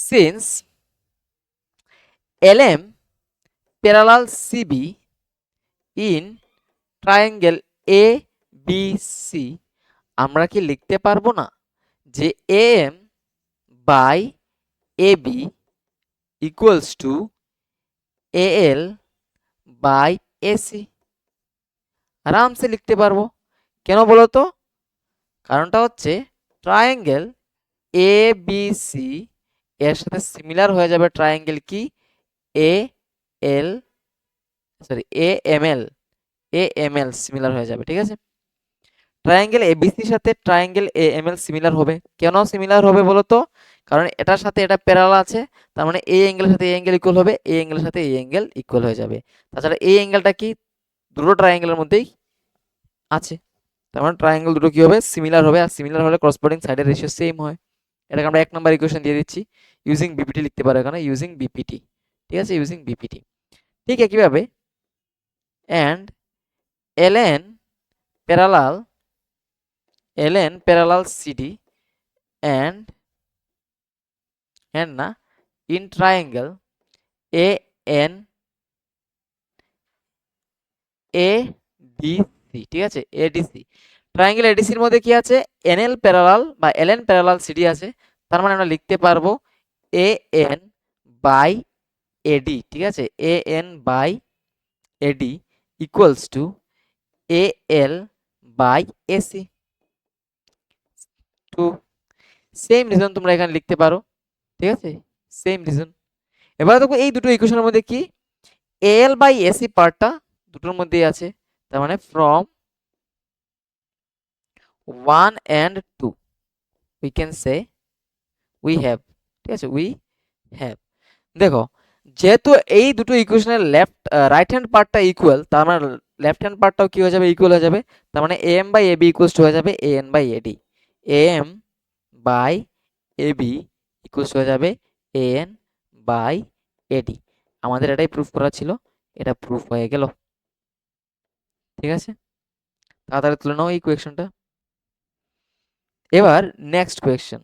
since LM parallel CB in triangle A B C, আমরা কি লিখতে পারবো না যে AM by AB equals to AL by AC? আরামসে লিখতে পারবো। কেন বলো তো? কারণটা হচ্ছে ট্রায়াঙ্গেল এ বি সি এর সাথে সিমিলার হয়ে যাবে ট্রায়াঙ্গেল কি A L, sorry A M L, A M L similar হয়ে যাবে, ঠিক আছে। ট্রায়াঙ্গেল এবিসির সাথে triangle A M L similar হবে। কেন সিমিলার হবে বলো তো? কারণ এটার সাথে এটা প্যারালাল আছে, তার মানে এ অ্যাঙ্গেলের সাথে এ অ্যাঙ্গেল ইকুয়াল হবে, এ অ্যাঙ্গেলের সাথে এ অ্যাঙ্গেল ইকুয়াল হয়ে যাবে। তাছাড়া এই অ্যাঙ্গেলটা কি দুটো ট্রায়াঙ্গেলের মধ্যেই আছে, তার মানে ট্রায়াঙ্গেল দুটো কি হবে? সিমিলার হবে। আর সিমিলার হলে করসপন্ডিং সাইডের রেশিও সেম হয়। এটাকে আমরা 1 নাম্বার ইকুয়েশন দিয়ে দিচ্ছি। ইউজিং বিপিটি লিখতে পারো এখানে, ইউজিং বিপিটি, ঠিক আছে, ইউজিং বিপিটি। ঠিক একইভাবে and LN parallel, LN parallel CD and না in triangle A N A D C, ঠিক আছে, এডিসি। ট্রায়াঙ্গেল এডিসির মধ্যে কি আছে? এনএল প্যারালাল বা এলএন প্যারালাল সিডি আছে। তার মানে আমরা লিখতে পারবো এ এন বাই এডি, ঠিক আছে, A N by AD equals to A L by AC. To same reason তোমরা এখানে লিখতে পারো, ঠিক আছে, সেম রিজন। এবার দেখো এই দুটো ইকুয়েশনের মধ্যে কি এল বাই এসি পার্টটা দুটোর মধ্যেই আছে, তার মানে from 1 and 2 we can say we have, ঠিক আছে, we have। দেখো যেহেতু এই দুটো ইকুয়েশনের লেফট রাইট হ্যান্ড পার্টটা ইকুয়াল, তার মানে লেফট হ্যান্ড পার্টটাও কি হয়ে যাবে? ইকুয়াল হয়ে যাবে। তার মানে M by AB equals to হয়ে যাবে AN by AD, M by AB equals হয়ে যাবে এএন বাই এডি। আমাদের এটাই প্রুফ করা ছিল, এটা প্রুফ হয়ে গেল, ঠিক আছে। তাড়াতাড়ি তুলে নাও এই কোয়েকশনটা। এবার নেক্সট কোয়েকশন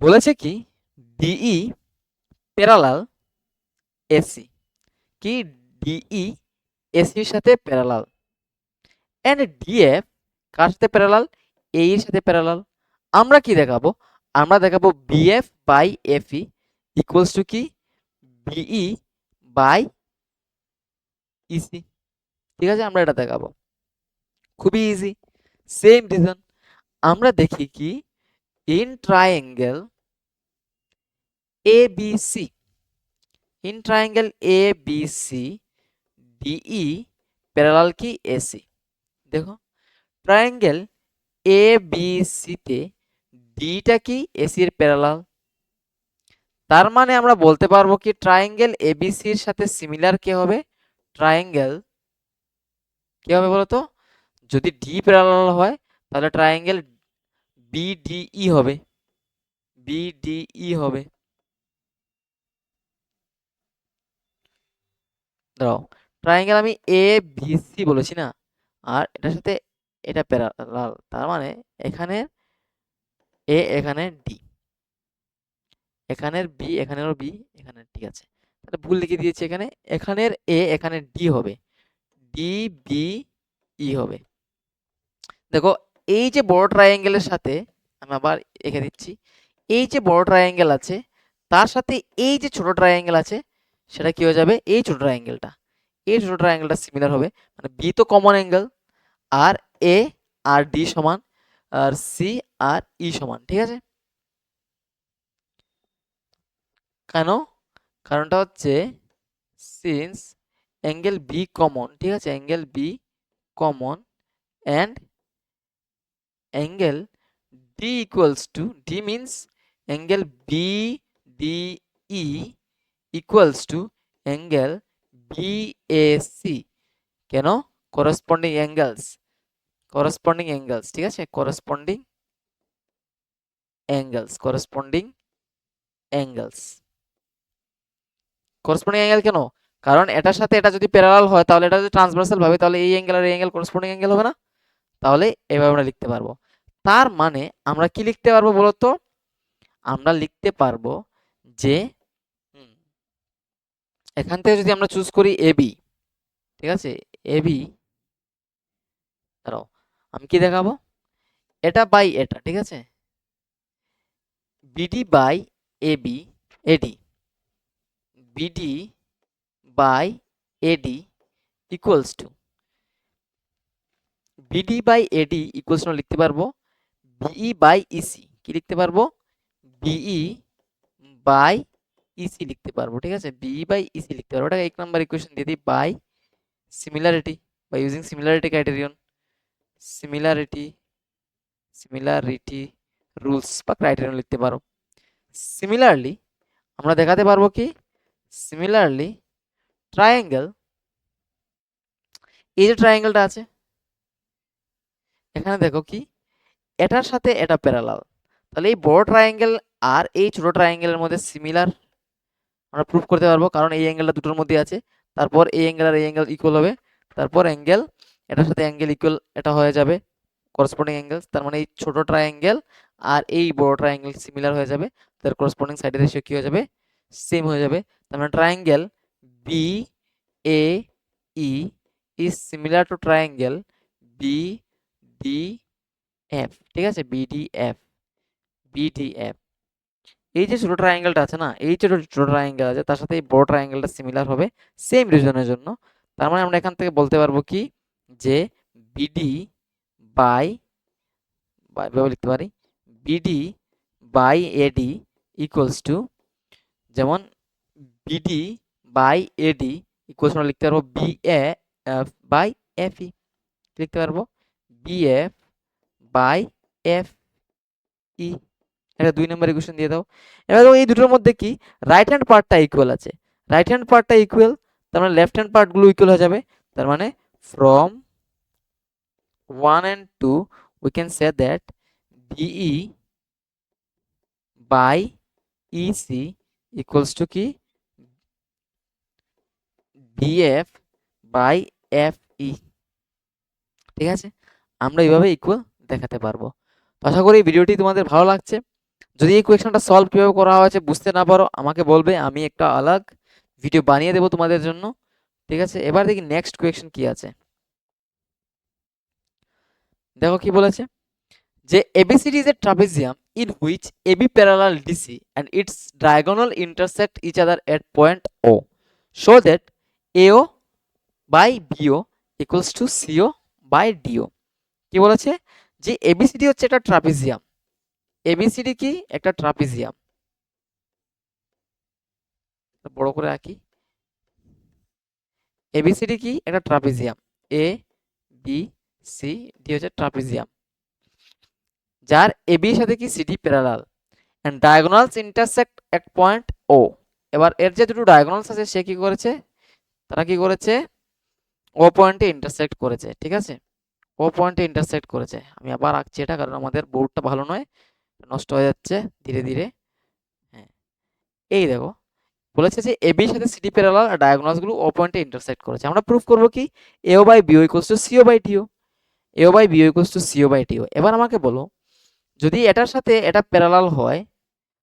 বলেছে কি ডিই প্যারালাল এসি, কি ডিই এসির সাথে প্যারালাল এন্ড ডিএফ কার সাথে প্যারালাল? এ এর সাথে প্যারালাল। আমরা কি দেখাবো? আমরা দেখাবো BF by FE equals to কি বিই বাই ইসি, ঠিক আছে, আমরা এটা দেখাবো। খুবই ইজি, সেম রিজন। আমরা দেখি কি in triangle ABC, in triangle ABC DE parallel কি এসি। দেখো ট্রায়াঙ্গেল এবিসি তে ডিটা কি এসি এর প্যারালাল, তার মানে আমরা বলতে পারবো কি ট্রায়াঙ্গেল এবিসি এর সাথে সিমিলার কি হবে? ট্রায়াঙ্গেল কি হবে বলতো? যদি ডি প্যারালাল হয় তাহলে ট্রায়াঙ্গেল বিডিই হবে, বিডিই হবে। দাঁড়াও, ট্রায়াঙ্গেল আমি এ বিসি বলেছি না, আর এটার সাথে এটা প্যারালাল, তার মানে এখানে এ এখানে ডি, এখানের বি, এখানেরও বি, এখানে, ঠিক আছে। তাহলে ভুল লিখে দিয়েছি এখানে। এখানের এ, এখানে ডি হবে, ডি বি ই হবে। দেখো এই যে বড় ট্রায়াঙ্গেলের সাথে, আমি আবার এঁকে দিচ্ছি, এই যে বড় ট্রায়াঙ্গেল আছে তার সাথে এই যে ছোট ট্রায়াঙ্গেল আছে, সেটা কি হয়ে যাবে, এই ছোট ট্রায়াঙ্গেলটা, এই ছোট ট্রায়াঙ্গেলটা সিমিলার হবে, মানে বি তো কমন অ্যাঙ্গেল, আর এ আর ডি সমান, আর সি আর ই সমান, ঠিক আছে। কেন? কারণটা হচ্ছে সিন্স অ্যাঙ্গেল বি কমন, ঠিক আছে, angle B common, and angle D equals to, D means angle B D E equals to angle B A C. কেন? করসপন্ডিং অ্যাঙ্গেলস, করসপন্ডিং অ্যাঙ্গেলস, ঠিক আছে, corresponding angles, corresponding angles. Corresponding angle কেন? কারণ এটার সাথে এটা যদি প্যারালাল হয়, তাহলে এটা যদি ট্রান্সভার্সাল ভাবে, তাহলে এই অ্যাঙ্গেল আর এই অ্যাঙ্গেল করসপন্ডিং অ্যাঙ্গেল হবে না? তাহলে এভাবে আমরা লিখতে পারবো। তার মানে আমরা কি লিখতে পারবো বলতো? আমরা লিখতে পারবো যে এখান থেকে যদি আমরা চুজ করি এবি, ঠিক আছে, এবি, দাঁড়াও আমি কি দেখাবো, এটা বাই এটা, ঠিক আছে, BD by AB, AD, BD by AD equals to, BD by AD equals to লিখতে পারবো বিই বাই ইসি, কি লিখতে পারবো, বিই বাই ইসি লিখতে পারবো, ঠিক আছে, বিই বাই ইসি লিখতে পারবো। এটা 1 নাম্বার ইকুয়েশন দিয়ে দিই, by similarity, by using similarity criterion, similarity, similarity rules বা ক্রাইটেরিয়ন লিখতে পারো। সিমিলারলি আমরা দেখাতে পারবো কি, সিমিলারলি ট্রায়াঙ্গেল, এই যে ট্রায়াঙ্গেলটা আছে এখানে দেখো কি, এটার সাথে এটা প্যারালাল, তাহলে এই বড় ট্রায়াঙ্গেল আর এই ছোট ট্রায়াঙ্গেলের মধ্যে সিমিলার আমরা প্রুফ করতে পারবো, কারণ এই অ্যাঙ্গেলটা দুটোর মধ্যে আছে, তারপর এই অ্যাঙ্গেল আর এই অ্যাঙ্গেল ইকুয়াল হবে, তারপর অ্যাঙ্গেল এটার সাথে অ্যাঙ্গেল ইকুয়াল এটা হয়ে যাবে করসপন্ডিং অ্যাঙ্গেলস, তার মানে এই ছোট ট্রায়াঙ্গেল আর এই বড় ট্রায়াঙ্গেল সিমিলার হয়ে যাবে, তার করসপন্ডিং সাইডের রেশিও কি হয়ে যাবে, সেম হয়ে যাবে। তার মানে triangle B A E is similar to triangle B D F, ঠিক আছে, বিডিএফ, বিডিএফ। এই যে ছোট ট্রায়াঙ্গেলটা আছে না, এই ছোট ছোট ট্রায়াঙ্গেল আছে তার সাথে এই বড় ট্রায়াঙ্গেলটা সিমিলার হবে সেম রিজনের জন্য। তার মানে আমরা এখান থেকে বলতে পারবো কি, যে বিডি বাই, এভাবে লিখতে পারি, BD by AD equals to, যেমন বিডি বাই এডি ইকুয়ালস আমরা লিখতে পারবো B A F by F E, লিখতে পারবো B F by F E. এটা 2 নম্বর ইকুয়েশন দিয়ে দাও। এবার দেখো এই দুটোর মধ্যে কি, রাইট হ্যান্ড পার্টটা ইকুয়াল আছে, রাইট হ্যান্ড পার্টটা ইকুয়াল, তার মানে লেফট হ্যান্ড পার্টগুলো ইকুয়াল হয়ে যাবে। তার মানে from 1 and 2 we can say that BE by EC equals to কি, BF by FE, ঠিক আছে, আমরা এইভাবে ইকুয়াল দেখাতে পারবো। তো আশা করি এই ভিডিওটি তোমাদের ভালো লাগছে। যদি এই কোয়েশ্চনটা সলভ কিভাবে করা হয়েছে বুঝতে না পারো আমাকে বলবে, আমি একটা আলাদা ভিডিও বানিয়ে দেবো তোমাদের জন্য, ঠিক আছে। এবার দেখি নেক্সট কোয়েশ্চন কি আছে। দেখো কি বলেছে, যে ABCD is a trapezium in which AB parallel DC and its diagonal intersect each other at point O. Show that AO by BO equals to CO by DO. কি বলেছে, যে ABCD হচ্ছে একটা ট্রাপিজিয়াম, ABCD কি একটা trapezium, বড় করে আঁকি, ABCD কি একটা trapezium, A B C D হচ্ছে ট্রাপিজিয়াম, যার AB এর সাথে কি CD parallel and diagonals intersect at point O. এবার এর যে দুটো ডায়াগোনালস আছে সে কি করেছে, তারা কি করেছে, ও পয়েন্টে ইন্টারসেক্ট করেছে, ঠিক আছে, ও পয়েন্টে ইন্টারসেক্ট করেছে। আমি আবার আঁকছি এটা, কারণ আমাদের বোর্ডটা ভালো নয়, নষ্ট হয়ে যাচ্ছে ধীরে ধীরে। হ্যাঁ, এই দেখো বলেছে যে এবি এর সাথে সিডি প্যারালাল আর ডায়াগোনালস গুলো ও পয়েন্টে ইন্টারসেক্ট করেছে। আমরা প্রুফ করব কি, AO by BO equals to CO by DO, AO by BO equals to CO by DO. এবার আমাকে বলো, যদি এটার সাথে এটা প্যারালাল হয়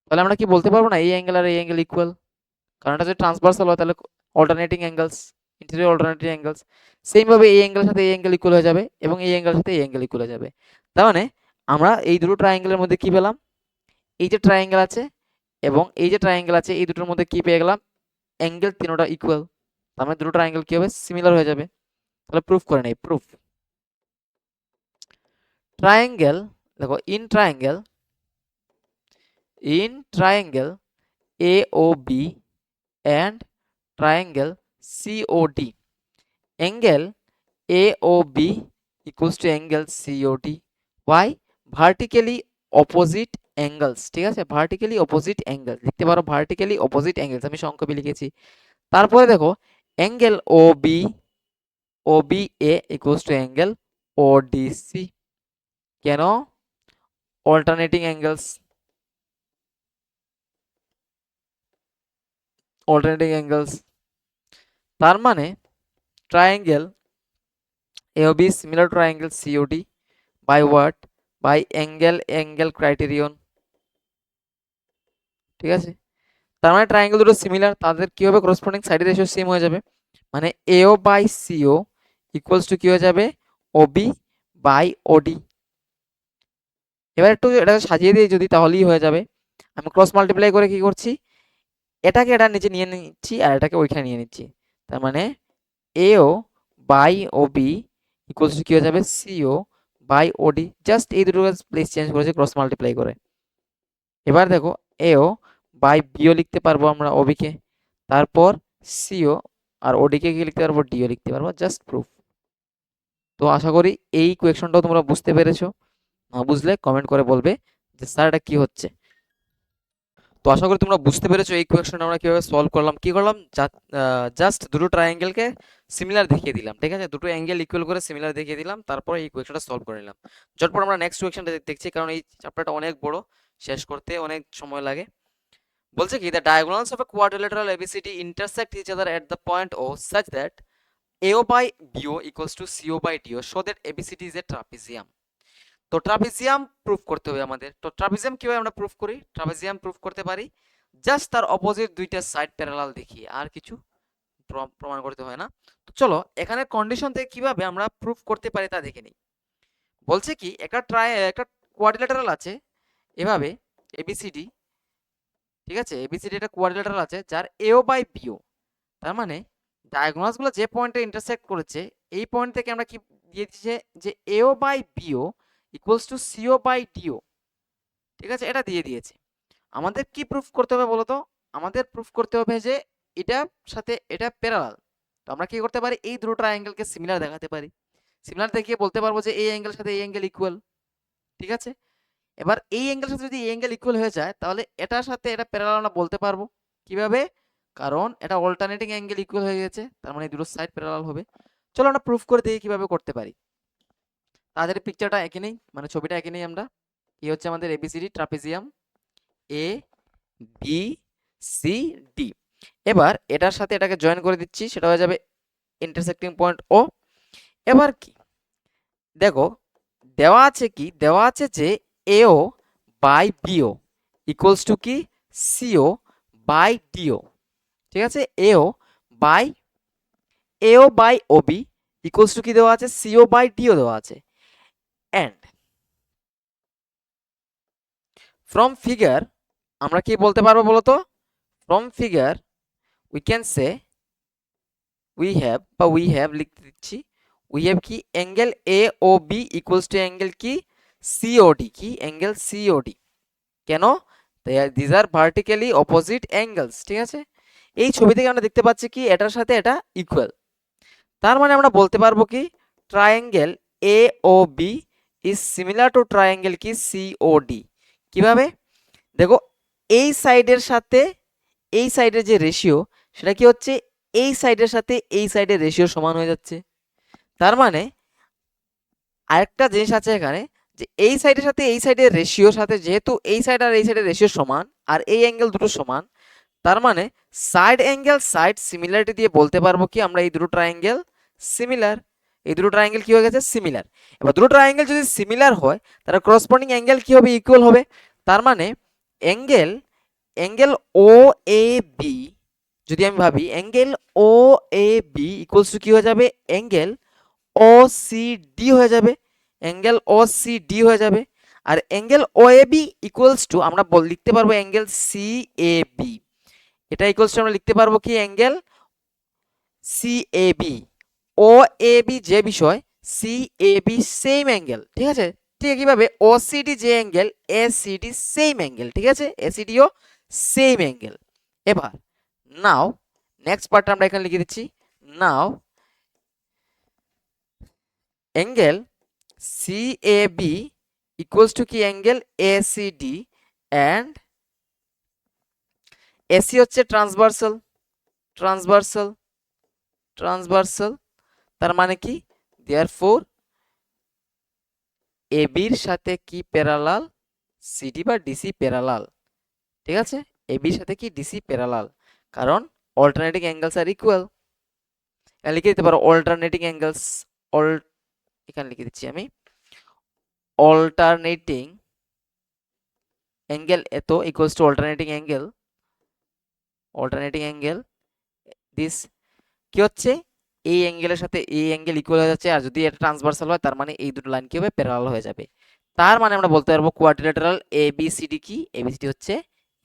তাহলে আমরা কি বলতে পারবো না এই অ্যাঙ্গেল আর এই অ্যাঙ্গেল ইকুয়াল? কারণ এটা যদি ট্রান্সভার্সাল হয় তাহলে alternating angles, interior alternating angles. Same ভাবে এই অ্যাঙ্গেলের সাথে এই অ্যাঙ্গেল ইকুয়াল হয়ে যাবে এবং এই অ্যাঙ্গেলের সাথে এই অ্যাঙ্গেল ইকুয়াল হয়ে যাবে। তার মানে আমরা এই দুটো ট্রায়াঙ্গেলের মধ্যে কি পেলাম? এই যে ট্রায়াঙ্গেল আছে এবং এই যে ট্রায়াঙ্গেল আছে, এই দুটোর মধ্যে কি পেয়ে গেলাম? অ্যাঙ্গেল তিনটা ইকুয়াল। তার মানে দুটো ট্রায়াঙ্গেল কি হবে? সিমিলার হয়ে যাবে। তাহলে প্রুফ করে নেই। প্রুফ ট্রায়াঙ্গেল, দেখো in triangle AOB and triangle COD, angle AOB equals to angle COD. Why? Vertically opposite angles, ঠিক আছে, ভার্টিক্যালি অপোজিট অ্যাঙ্গেল লিখতে পারো, ভার্টিক্যালি অপোজিট অ্যাঙ্গেলস আমি সংক্ষেপে লিখেছি। তারপরে দেখো angle OBA equals to angle ODC। কেন? অল্টারনেটিং অ্যাঙ্গেলস, তার মানে triangle AOB is similar to triangle COD by what? By angle criterion, ঠিক আছে। তার মানে ট্রায়াঙ্গেল দুটো সিমিলার, তাদের কি হবে? করসপন্ডিং সাইডের রেশিও সেম হয়ে যাবে। মানে AO by CO equals to কি হয়ে যাবে? OB by OD। এবার একটু এটাকে সাজিয়ে দিই যদি, তাহলেই হয়ে যাবে। আমি ক্রস মাল্টিপ্লাই করে কি করছি? এটাকে এটার নিচে নিয়ে নিচ্ছি আর এটাকে ওইখানে নিয়ে নিচ্ছি। তার মানে AO by OB equals to কি হয়ে যাবে? CO by OD। জাস্ট এই দুটো প্লেস চেঞ্জ করেছি ক্রস মাল্টিপ্লাই করে। এবার দেখো AO বাই BO লিখতে পারবো আমরা OB কে, তারপর CO আর OD কে কি লিখতে পারবো? DO লিখতে পারবো। Just proof. তো আশা করি এই কোয়েকশনটাও তোমরা বুঝতে পেরেছো। না বুঝলে কমেন্ট করে বলবে যে স্যার এটা কি হচ্ছে। তো আশা করি তোমরা বুঝতে পেরেছো এই কোয়েকশনটা আমরা কিভাবে সলভ করলাম। কি করলাম? জাস্ট দুটো ট্রায়াঙ্গেলকে সিমিলার দেখিয়ে দিলাম, ঠিক আছে, দুটো অ্যাঙ্গেল ইকুয়াল করে সিমিলার দেখিয়ে দিলাম, তারপর এই কোয়েকশনটা সলভ করে নিলাম। যতপর আমরা নেক্সট কোয়েকশনটা দেখছি, কারণ এই চ্যাপ্টারটা অনেক বড়, শেষ করতে অনেক সময় লাগে। বলছে কি, the diagonals of A quadrilateral ABCD intersect each other at the point O such that AO by BO equals to CO by DO, show that ABCD is a trapezium। তো ট্রাপিজিয়াম প্রুফ করতে হবে আমাদের। তো trapezium কিভাবে আমরা proof করি? Trapezium proof করতে পারি জাস্ট তার অপোজিট দুইটা সাইড প্যারালাল দেখিয়ে, আর কিছু প্রমাণ করতে হয় না। তো চলো এখানে কন্ডিশন থেকে কিভাবে আমরা প্রুফ করতে পারি তা দেখে নিই। বলছে কি, একটা কোয়াড্রিলেটারাল আছে এভাবে ABCD, ঠিক আছে, ABCD একটা কোয়াড্রিলেটারাল আছে যার AO বাই BO, তার মানে ডায়াগোনালস গুলো যে পয়েন্টে ইন্টারসেক্ট করেছে এই পয়েন্ট থেকে আমরা কি দিয়ে দিয়েছে যে AO by BO equals to CO by DO, ঠিক আছে, এটা দিয়ে দিয়েছে। আমাদের কি প্রুফ করতে হবে বলো তো? আমাদের প্রুফ করতে হবে যে এটার সাথে এটা প্যারালাল। তো আমরা কি করতে পারি? এই দুটো ট্রায়াঙ্গেলকে সিমিলার দেখাতে পারি। সিমিলার দেখিয়ে বলতে পারবো যে এই অ্যাঙ্গেলের সাথে এই অ্যাঙ্গেল ইকুয়াল, ঠিক আছে। এবার এই অ্যাঙ্গেলের সাথে যদি এই অ্যাঙ্গেল ইকুয়াল হয়ে যায় তাহলে এটার সাথে এটা প্যারালাল আমরা বলতে পারবো। কিভাবে? কারণ এটা অল্টারনেটিং অ্যাঙ্গেল ইকুয়াল হয়ে গেছে, তার মানে দুটো সাইড প্যারালাল হবে। চলো আমরা প্রুফ করে দেখি কিভাবে করতে পারি। তাদের পিকচারটা একই নেই, মানে ছবিটা একই নেই। আমরা এই হচ্ছে আমাদের ABCD ট্রাপিজিয়াম ABCD। এবার এটার সাথে এটাকে জয়েন করে দিচ্ছি, সেটা হয়ে যাবে ইন্টারসেক্টিং পয়েন্ট O। এবার কি দেখো দেওয়া আছে, কি দেওয়া আছে যে AO by BO equals to কি? CO বাই DO, ঠিক আছে। AO by OB equals to কি দেওয়া আছে? CO বাই DO দেওয়া আছে। এন্ড ফ্রম ফিগার আমরা কি বলতে পারবো বলো তো? From figure we can say we have লিখতে দিচ্ছি, we have কি angle AOB equals to angle কি? COD, কি অ্যাঙ্গেল COD। কেন? This are vertically opposite angles, ঠিক আছে। এই ছবি থেকে আমরা দেখতে পাচ্ছি কি এটার সাথে এটা ইকুয়াল, তার মানে আমরা বলতে পারবো কি triangle AOB is similar to triangle কি COD। কিভাবে? দেখো এই সাইডের সাথে এই সাইডের যে রেশিও সেটা কি হচ্ছে? এই সাইডের সাথে এই সাইডের রেশিও সমান হয়ে যাচ্ছে। তার মানে আরেকটা জিনিস আছে এখানে, যে এই সাইডের সাথে এই সাইডের রেশিওর সাথে যেহেতু এই সাইড আর এই সাইডের রেশিও সমান আর এই অ্যাঙ্গেল দুটো সমান, তার মানে সাইড অ্যাঙ্গেল সাইড সিমিলারিটি দিয়ে বলতে পারবো কি আমরা এই দুটো ট্রায়াঙ্গেল সিমিলার। এই দুটো ট্রায়াঙ্গেল কি হয়ে গেছে? সিমিলার। এবার দুটো ট্রায়াঙ্গেল যদি সিমিলার হয় তাহলে করসপন্ডিং অ্যাঙ্গেল কি হবে? ইকুয়াল হবে। তার মানে angle angle O A B যদি আমি ভাবি angle O A B equals to কি হয়ে যাবে, অ্যাঙ্গেল ও সি ডি হয়ে যাবে, অ্যাঙ্গেল ও সি ডি হয়ে যাবে। আর angle O A B equals to আমরা লিখতে পারবো অ্যাঙ্গেল সি এ বি, এটা ইকুয়ালস টু আমরা লিখতে পারবো কি angle C A B. O A B যে বিষয়, C A B same angle, ঠিক আছে। ঠিক একইভাবে ও সি ডি যে angle, A C D same angle, ঠিক আছে, এ সি ডিও সেম অ্যাঙ্গেল। এবার নাও নেক্সট পার্টটা আমরা এখানে লিখে দিচ্ছি। Now angle C A B equals to কি angle A C D, and AC হচ্ছে ট্রান্সভার্সাল, ট্রান্সভার্সাল, ট্রান্সভার্সাল, তার মানে কি দেয়ারফোর এ বির সাথে কি প্যারালাল, সিডি বা ডিসি প্যারালাল, ঠিক আছে, এ বির সাথে কি ডিসি প্যারালাল, কারণ অল্টারনেটিং অ্যাঙ্গেলস আর ইকুয়াল। এখানে লিখে দিতে পারো অল্টারনেটিং অ্যাঙ্গেলস, অল এখানে লিখে দিচ্ছি আমি অল্টারনেটিং অ্যাঙ্গেল এত equals to alternating angle, alternating angle this কি হচ্ছে, এই অ্যাঙ্গেলের সাথে এই অ্যাঙ্গেল ইকুয়াল হয়ে যাচ্ছে, আর যদি এটা ট্রান্সভার্সাল হয় তার মানে এই দুটো লাইন কি হবে, প্যারালাল হয়ে যাবে। তার মানে আমরা বলতে পারবো কোয়াড্রিল্যাটারাল এবিসিডি কি, এবিসিডি হচ্ছে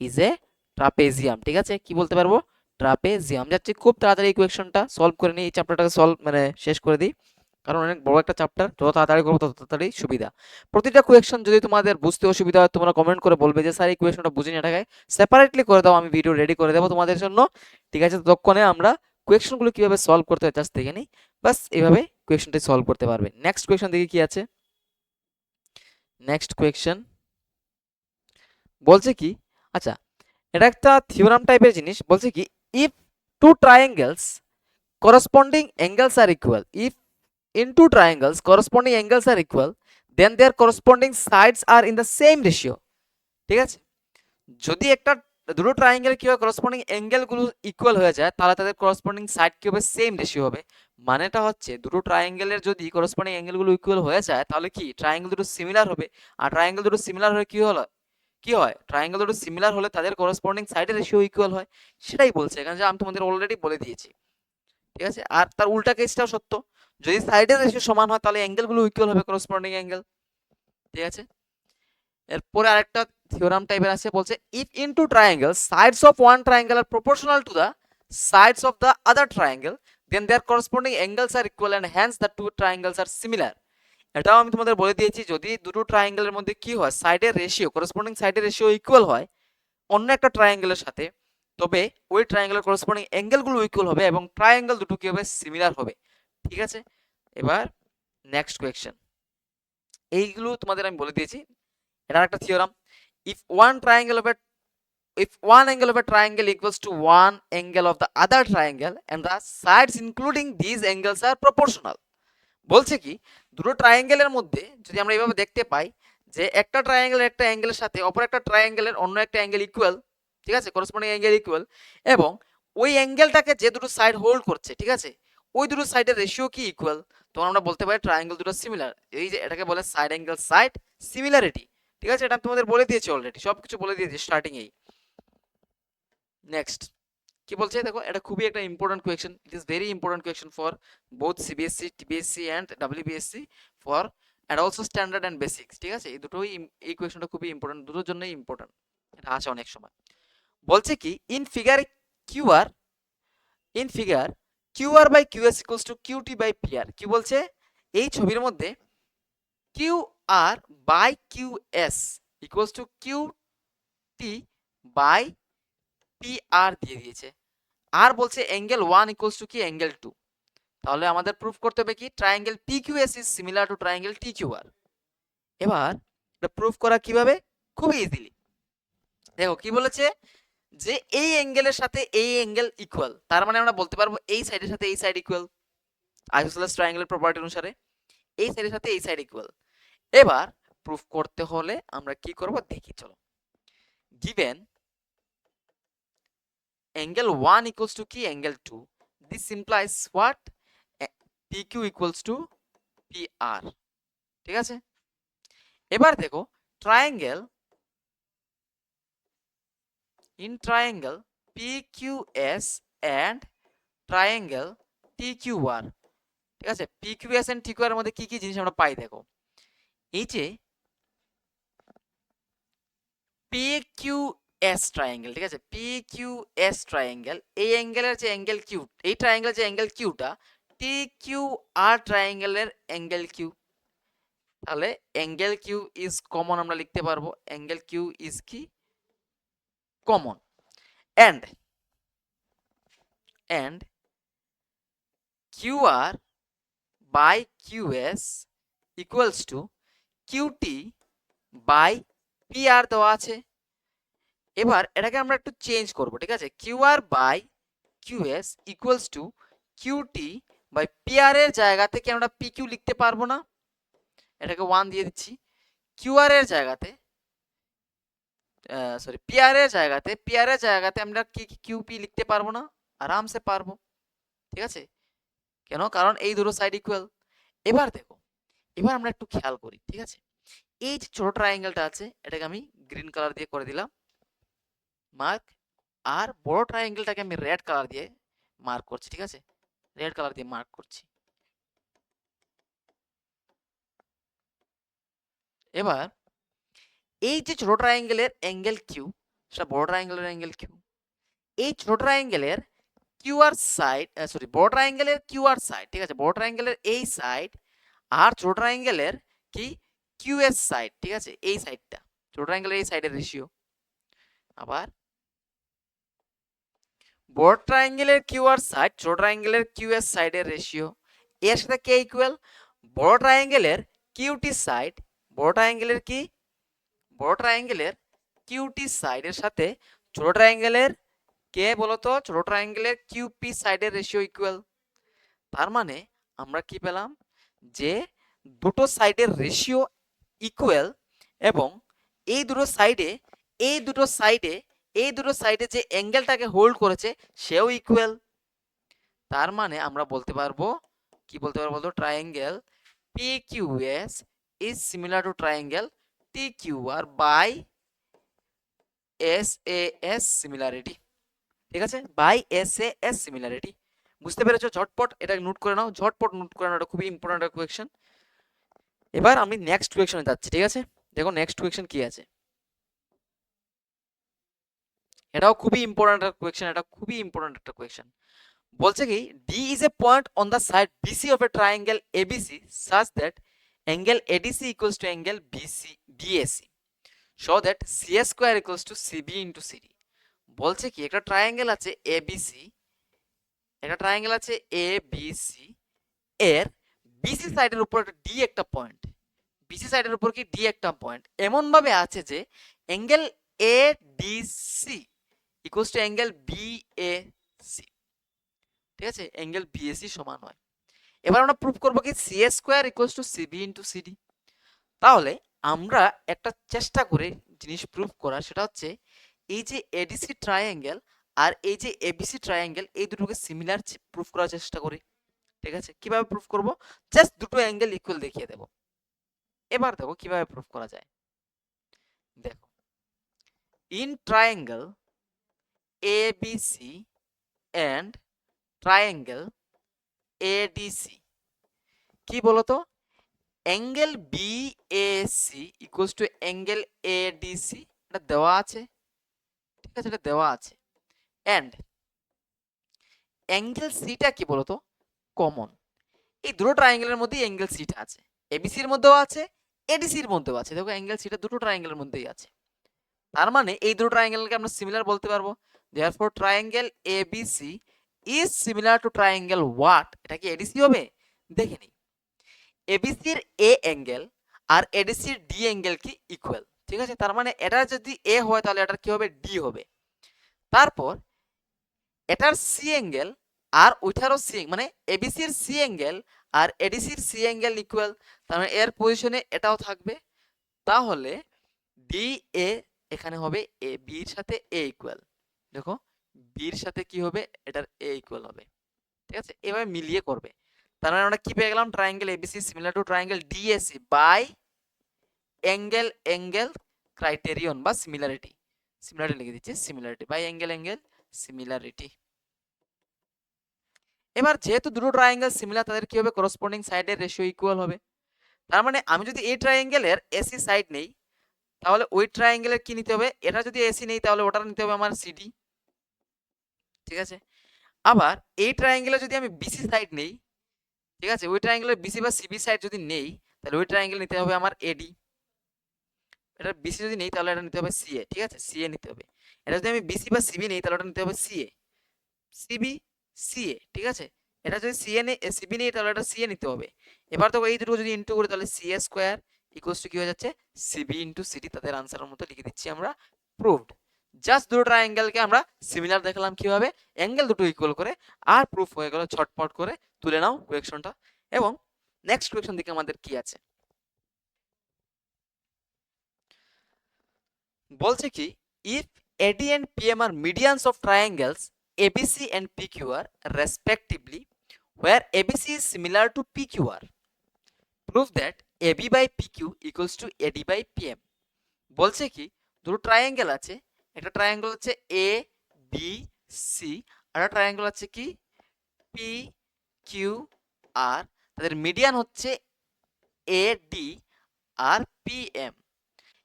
ইজ এ ট্রাপেজিয়াম, ঠিক আছে, কি বলতে পারবো, ট্রাপেজিয়াম। যাচ্ছে খুব তাড়াতাড়ি ইকুয়েশনটা সলভ করে নিই, এই চ্যাপ্টারটাকে সলভ মানে শেষ করে দিই, কারণ অনেক বড় একটা চ্যাপ্টার, যত তাড়াতাড়ি করবো তত তাড়াতাড়ি সুবিধা। প্রতিটা কোয়েকশন যদি তোমাদের বুঝতে অসুবিধা হয় তোমরা কমেন্ট করে বলবে যে স্যার এই কোয়েকশনটা বুঝিনি, এটাকে সেপারেটলি করে দাও, আমি ভিডিও রেডি করে দেবো তোমাদের জন্য, ঠিক আছে। ততক্ষণে আমরা কোয়েকশনগুলো কিভাবে সলভ করতে হয় জাস্ট দেখে নিই, বাস এইভাবে কোয়েকশনটা সলভ করতে পারবে। নেক্সট কোয়েকশন দেখি কি আছে। নেক্সট কোয়েকশন বলছে কি, আচ্ছা এটা একটা থিওরাম টাইপের জিনিস, বলছে কি if two triangles corresponding angles are equal, if in two triangles corresponding angles are equal, then their corresponding sides are in the same ratio, ঠিক আছে। যদি একটা দুটো ট্রায়াঙ্গেল কি হয় করসপন্ডিং অ্যাঙ্গেল গুলো ইকুয়াল হয়ে যায় তাহলে তাদের করসপন্ডিং সাইড কি হবে, সেম রেশিও হবে। মানেটা হচ্ছে দুটো ট্রায়াঙ্গেলের যদি করসপন্ডিং অ্যাঙ্গেল গুলো ইকুয়াল হয়ে যায় তাহলে কি ট্রায়াঙ্গেল দুটো সিমিলার হবে, আর ট্রায়াঙ্গেল দুটো সিমিলার হলে কি হলো, কি হয়, ট্রায়াঙ্গেল দুটো সিমিলার হলে তাদের করসপন্ডিং সাইডের রেশিও ইকুয়াল হয়, সেটাই বলছে এখানে, যে আমি তোমাদের অলরেডি বলে দিয়েছি, ঠিক আছে। আর তার উল্টা কেসটাও সত্য, যদি সাইডের রেশিও সমান হয় তাহলে অ্যাঙ্গেল গুলো ইকুয়াল হবে, করসপন্ডিং অ্যাঙ্গেল, ঠিক আছে। এরপরে আরেকটা থিওরাম টাইপের আছে, বলছে if in two triangle sides of one triangle are proportional to the sides of the other triangle, then their corresponding angles are equal and hence the two triangles are similar. এটাও আমি তোমাদের বলে দিয়েছি, যদি দুটো ট্রায়াঙ্গেলের মধ্যে কি হয় সাইডের রেশিও, করসপন্ডিং সাইডের রেশিও ইকুয়াল হয় অন্য একটা ট্রায়াঙ্গেলের সাথে, তবে ওই ট্রায়াঙ্গেলের করসপন্ডিং অ্যাঙ্গেলগুলো ইকুয়াল হবে এবং ট্রায়াঙ্গেল দুটো কি হবে, সিমিলার হবে, ঠিক আছে। এবার নেক্সট কোয়েশ্চেন, এইগুলো তোমাদের আমি বলে দিয়েছি, এটা একটা theorem. if one triangle of a if one angle of a triangle equals to one angle of the other triangle and the sides including these angles are proportional, বলছে কি দুটো ট্রায়াঙ্গেলের মধ্যে যদি আমরা এইভাবে দেখতে পাই যে একটা ট্রায়াঙ্গেলের একটা অ্যাঙ্গেলের সাথে অপর একটা ট্রায়াঙ্গেলের অন্য একটা অ্যাঙ্গেল ইকুয়াল, ঠিক আছে, করসপন্ডিং অ্যাঙ্গেল ইকুয়াল, এবং ওই অ্যাঙ্গেলটাকে যে দুটো সাইড হোল্ড করছে, ঠিক আছে, ওই দুটো সাইডের রেশিও কি ইকুয়াল, তখন আমরা বলতে পারি ট্রায়াঙ্গেল দুটো সিমিলার, এই যে এটাকে বলে সাইড অ্যাঙ্গেল সাইড সিমিলারিটি, ঠিক আছে। এটা আমি তোমাদের বলে দিয়েছি অলরেডি, সবকিছু বলে দিয়েছি স্টার্টিং এই। নেক্সট কি বলছে দেখো, এটা খুবই একটা important question, it is very important question for both CBSE TBSE and WBSE for and also standard and basics, ঠিক আছে, এই দুটোই এই কোয়েশ্চেনটা খুবই ইম্পর্টেন্ট, দুটোর জন্যই ইম্পর্টেন্ট, এটা আসে অনেক সময়। বলছে কি in figure QR, in figure QR by QS equals to QT by PR, কি বলছে এই ছবির মধ্যে QR by QS equals to QT by PR দিয়ে দিয়েছে, আর বলছে অ্যাঙ্গেল 1 ইকুয়ালস টু কি অ্যাঙ্গেল 2, তাহলে আমাদের প্রুফ করতে হবে কি triangle PQS is similar to triangle TQR. এবার এটা প্রুফ করা কিভাবে, খুব ইজিলি দেখো কি বলেছে, যে এই অ্যাঙ্গেলের সাথে এই অ্যাঙ্গেল ইকুয়াল, তার মানে আমরা বলতে পারবো এই সাইডের সাথে এই সাইড ইকুয়াল, আইসোসেলেস ট্রায়াঙ্গেলের প্রপার্টি অনুসারে এই সাইডের সাথে এই সাইড ইকুয়াল। এবার প্রুফ করতে হলে আমরা কি করব দেখি, চলো। গিভেন angle 1 equals to কি angle 2, this implies what, PQ equals to PR, ঠিক আছে। এবার দেখো triangle in triangle PQS and triangle TQR, ঠিক আছে। PQS এন্ড TQR এর মধ্যে কি কি জিনিস আমরা পাই দেখো। এই যে PQS ট্রায়াঙ্গেল, ঠিক আছে, PQS ট্রায়াঙ্গেল, এই অ্যাঙ্গেলের যে অ্যাঙ্গেল কিউ, এই ট্রায়াঙ্গেলের যে অ্যাঙ্গেল কিউটা TQR ট্রায়াঙ্গেলের অ্যাঙ্গেল কিউ, তাহলে অ্যাঙ্গেল কিউ ইজ কমন আমরা লিখতে পারবো। অ্যাঙ্গেল কিউ ইজ কি common. And QR by QS equals to QT by PR দেওয়া আছে। এবার এটাকে আমরা একটু চেঞ্জ করব, ঠিক আছে। QR by QS equals to QT by PR এর জায়গা থেকে আমরা PQ লিখতে পারবো না, এটাকে 1 দিয়ে দিচ্ছি। QR এর জায়গাতে PR এর জায়গাতে আমরা কি QP লিখতে পারবো না? আরামসে পারবো, ঠিক আছে। কেন? কারণ এই দুটো সাইড ইকুয়াল। এবার দেখো, এবার আমরা একটু খেয়াল করি, ঠিক আছে। এই যে ছোট ট্রায়াঙ্গেলটা আছে, এটাকে আমি গ্রিন কালার দিয়ে করে দিলাম মার্ক, আর বড় ট্রায়াঙ্গেলটাকে আমি রেড কালার দিয়ে মার্ক করছি, ঠিক আছে, রেড কালার দিয়ে মার্ক করছি। এবার এই যে ছোট ট্রায়াঙ্গেলের অ্যাঙ্গেল কিউ, সেটা বড় ট্রায়াঙ্গেলের অ্যাঙ্গেল কিউ, এই ছোট ট্রায়াঙ্গেলের কিউআর সাইড, বড় ট্রায়াঙ্গেলের কিউআর সাইড, ঠিক আছে, বড় ট্রায়াঙ্গেলের এই সাইড, আর ছোট ট্রায়াঙ্গেলের কি কিউএস সাইড, ঠিক আছে, এই সাইডটা ছোট ট্রায়াঙ্গেলের এই সাইডের রেশিও। আবার বড় ট্রায়াঙ্গেলের কিউআর সাইড ছোট ট্রায়াঙ্গেলের কিউএস সাইডের রেশিও, এর সাথে কে ইকুয়াল? বড় ট্রায়াঙ্গেলের কিউটি সাইড, বড় ট্রায়াঙ্গেলের কি, বড় ট্রায়াঙ্গেলের কিউটি সাইডের সাথে ছোট ট্রায়াঙ্গেলের কে বলতো? ছোট ট্রায়াঙ্গেলের কিউপি সাইডের রেশিও ইকুয়াল। তার মানে আমরা কি পেলাম? যে দুটো সাইডের রেশিও ইকুয়াল, এবং এই দুটো সাইডে এই দুটো সাইডে এই দুটো সাইডে যে অ্যাঙ্গেলটাকে হোল্ড করেছে সেও ইকুয়াল। তার মানে আমরা বলতে পারবো, কি বলতে পারবো বলতো? Triangle PQS is similar to triangle TQR by SAS similarity, ঠিক আছে, বাই SAS similarity। বুঝতে পেরেছো? ঝটপট এটা নোট করে নাও, ঝটপট নোট করে নাও, এটা খুবই ইম্পর্টেন্ট একটা কোয়েশ্চেন। এবার আমি নেক্সট কোয়েশ্চনে যাচ্ছি, ঠিক আছে। দেখো নেক্সট কোয়েশ্চেন কি আছে, এটাও খুবই ইম্পর্টেন্ট একটা কোয়েশ্চেন, এটা খুবই ইম্পর্টেন্ট একটা কোয়েশ্চেন। বলছে কি, D is a point on the side BC of a triangle ABC such that angle ADC equals to angle BAC, so that CA square equals to CB into CD। বলছে কি, একটা triangle আছে ABC, একটা triangle আছে ABC, এর BC সাইডের উপর একটা D একটা পয়েন্ট, BC সাইডের উপর কি D একটা পয়েন্ট এমন ভাবে আছে যে angle ADC equals to angle BAC, ঠিক আছে, অ্যাঙ্গেল BAC সমান হয়। এবার আমরা প্রুফ করব কি CA square equals two CB into CD। তাহলে আমরা একটা চেষ্টা করে জিনিস প্রুফ করার, সেটা হচ্ছে এই যে ADC ট্রায়াঙ্গেল আর এই যে ABC ট্রায়াঙ্গেল, এই দুটোকে সিমিলার প্রুফ করার চেষ্টা করি, ঠিক আছে। কিভাবে প্রুফ করব? জাস্ট দুটো অ্যাঙ্গেল ইকুয়াল দেখিয়ে দেব। এবার দেখো কিভাবে প্রুফ করা যায়। দেখো, in triangle ABC and triangle ADC, কি বলতো? Angle BAC equals to angle ADC, এটা দেওয়া আছে, ঠিক আছে, এটা দেওয়া আছে। এন্ড অ্যাঙ্গেল সিটা কি বলতো? কমন। এই দুটো ট্রায়াঙ্গেলের মধ্যেই অ্যাঙ্গেল সিটা আছে, ABC এর মধ্যেও আছে, ADC এর মধ্যেও আছে। দেখো অ্যাঙ্গেল সিটা দুটো ট্রায়াঙ্গেলের মধ্যেই আছে। তার মানে এই দুটো ট্রায়াঙ্গেলকে আমরা সিমিলার বলতে পারবো। Therefore triangle ABC is similar to triangle what? এটা কি ADC হবে? দেখে নিই। ABC এর A অ্যাঙ্গেল আর ADC এর D অ্যাঙ্গেল কি ইকুয়াল, ঠিক আছে। তার মানে এটা যদি A হয় তাহলে এটার কি হবে? D হবে। তারপর এটার C অ্যাঙ্গেল আর ওইটারও C, মানে ABC এর C অ্যাঙ্গেল আর ADC এর C অ্যাঙ্গেল ইকুয়াল, তার মানে এর পজিশনে এটাও থাকবে। তাহলে DA এখানে হবে A, B এর সাথে A ইকুয়াল। দেখো B এর সাথে কি হবে? এটার A ইকুয়াল হবে, ঠিক আছে। এভাবে মিলিয়ে করবে। তার মানে আমরা কি পেয়ে গেলাম? Triangle ABC similar to triangle DAC by angle criterion বা সিমিলারিটি। সিমিলারিটি লিখে দিচ্ছি, similarity by angle angle similarity. এবার যেহেতু দুটো ট্রায়াঙ্গেল সিমিলার, তাদের কি হবে, করসপন্ডিং সাইডের রেশিও ইকুয়াল হবে। তার মানে আমি যদি এই ট্রায়াঙ্গেলের এসি সাইড নেই, তাহলে ওই ট্রায়াঙ্গেলের কি নিতে হবে, এটা যদি এসি নেই তাহলে ওটা নিতে হবে আমার সিডি, ঠিক আছে। আবার এই ট্রায়াঙ্গেলে যদি আমি বিসি সাইড নেই, ঠিক আছে, ওই ট্রায়াঙ্গেলের বিসি বা সিবি সাইড যদি নেই, তাহলে ওই ট্রায়াঙ্গেল নিতে হবে আমার এডি। এটা বিসি যদি নেই তাহলে এটা নিতে হবে সিএ, ঠিক আছে, সিএ নিতে হবে। এটা যদি আমি বিসি বা সিবি নেই তাহলে ওটা নিতে হবে সিএ, সিবি, সিএ, ঠিক আছে। এটা যদি সিএ নেই, সিবি নেই তাহলে এটা সিএ নিতে হবে। এবার তো এই দুটো যদি ইনটু করি তাহলে সিএ স্কয়ার ইকুয়ালস টু কি হয়ে যাচ্ছে, সিবি ইনটু সিডি। তাদের আনসারের মতো লিখে দিচ্ছি আমরা, প্রুভড। জাস্ট দুটো ট্রায়াঙ্গেলকে আমরা সিমিলার দেখালাম কিভাবে, অ্যাঙ্গেল দুটো ইকুয়াল করে, আর প্রুফ হয়ে গেল। ছটপট করে তুলে নাও কোয়েকশনটা। এবং নেক্সট কোয়েকশন দিকে আমাদের কি আছে, বলছে কি, if AD and PM are medians of triangles ABC and PQR respectively, where ABC is similar to PQR, prove that AB by PQ equals to AD by PM। বলছে কি, দুটো ট্রায়াঙ্গেল আছে, একটা ট্রায়াঙ্গেল হচ্ছে এ বি সি, আর একটা triangle আছে কি P Q R, তাদের মিডিয়ান হচ্ছে এ ডি আর পি এম।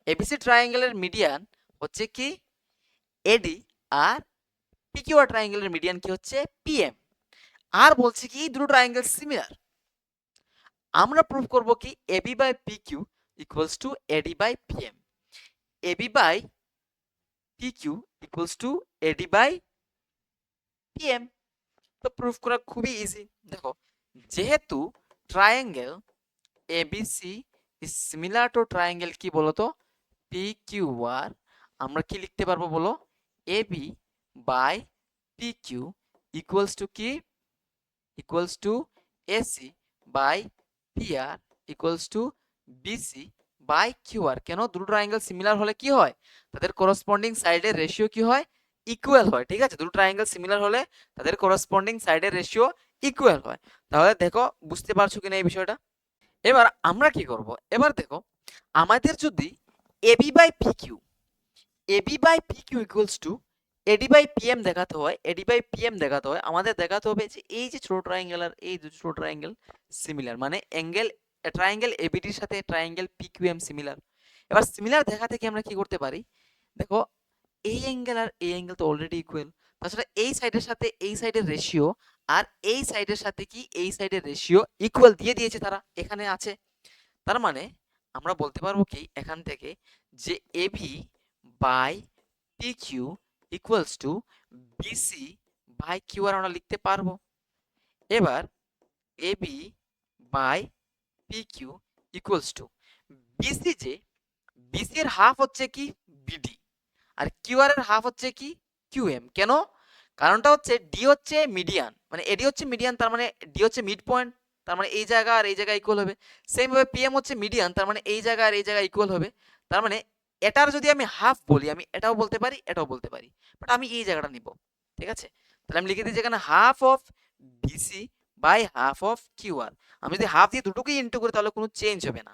এবিসি ট্রায়াঙ্গেলের মিডিয়ান হচ্ছে কি এডি, আর পিকিউআর ট্রায়াঙ্গেলের মিডিয়ান কি হচ্ছে পিএম। আর বলছে কি দুটো ট্রায়াঙ্গেল সিমিলার, আমরা প্রুভ করব কি AB by PQ equals to AD by PM. AB by PQ equals to AD by PM. তো প্রুফ করা খুবই ইজি। দেখো, যেহেতু triangle ABC is similar to triangle কি বলতো পিকিউআর, আমরা কি লিখতে পারবো বলো, AB by PQ equals to কি, equals to AC by PR equals to BC by QR. কেন, দুটো ট্রায়াঙ্গেল সিমিলার হলে কি হয়, তাদের করসপন্ডিং সাইডের রেশিও কি হয়, ইকুয়াল হয়, ঠিক আছে। দুটো ট্রায়াঙ্গেল সিমিলার হলে তাদের করসপন্ডিং সাইডের রেশিও ইকুয়াল হয়। তাহলে দেখো বুঝতে পারছো কিনা এই বিষয়টা। এবার আমরা কি করব, এবার দেখো, আমাদের যদি AB by PQ, AB by PQ equals to AD by PM দেখাতে হয়, এডি বাই পিএম দেখাতে হয়, আমাদের দেখাতে হবে যে এই যে ছোট ট্রায়াঙ্গেল আর এই দুটো ছোট ট্রায়াঙ্গেল সিমিলার, মানে অ্যাঙ্গেল ট্রায়াঙ্গেল এবিডির সাথে ট্রায়াঙ্গেল পিকিউএম সিমিলার। এবার সিমিলার দেখাতে কি আমরা কি করতে পারি, দেখো এই অ্যাঙ্গেল আর এই অ্যাঙ্গেল তো অলরেডি ইকুয়াল, তাছাড়া এই সাইডের সাথে এই সাইডের রেশিও আর এই সাইডের সাথে কি এই সাইডের রেশিও ইকুয়াল দিয়ে দিয়েছে, তারা এখানে আছে। তার মানে আমরা বলতে পারবো কি এখান থেকে যে AB by PQ equals to BC by Q R আমরা লিখতে পারবো। এবার AB by PQ equals to BC, যে বিসি এর হাফ হচ্ছে কি বিডি, আর কিউ আর এর হাফ হচ্ছে কি কিউএম। কেন, কারণটা হচ্ছে ডি হচ্ছে মিডিয়ান, মানে এডি হচ্ছে মিডিয়ান, তার মানে ডি হচ্ছে মিড পয়েন্ট, তার মানে এই জায়গা আর এই জায়গা ইকুয়াল হবে। সেম ভাবে পিএম হচ্ছে মিডিয়ান, তার মানে এই জায়গা আর এই জায়গা ইকুয়াল হবে। তার মানে এটার যদি আমি হাফ বলি, আমি এটাও বলতে পারি এটাও বলতে পারি, বাট আমি এই জায়গাটা নিব, ঠিক আছে। তাহলে আমি লিখে দিচ্ছি এখানে half of BC by half of Q R. আমি যদি হাফ দিয়ে দুটোকেই ইন্টু করি তাহলে কোনো চেঞ্জ হবে না।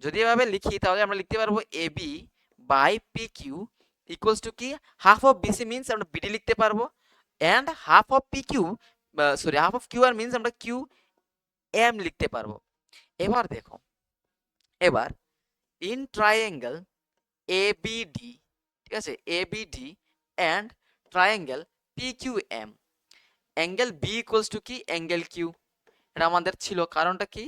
যদি এভাবে লিখি তাহলে আমরা লিখতে পারবো AB by P Q equals to কি, হাফ অফ বিসি মিন্স আমরা বিডি লিখতে পারবো, and half of P Q, sorry half of Q R means আমরা কিউ এম লিখতে পারবো। এবার দেখো, এবার ইন ট্রায়াঙ্গেল এবিডি, ঠিক আছে, ABD and triangle PQM, angle B equals to কি অ্যাঙ্গেল কিউ। এটা আমাদের ছিল, কারণটা কি,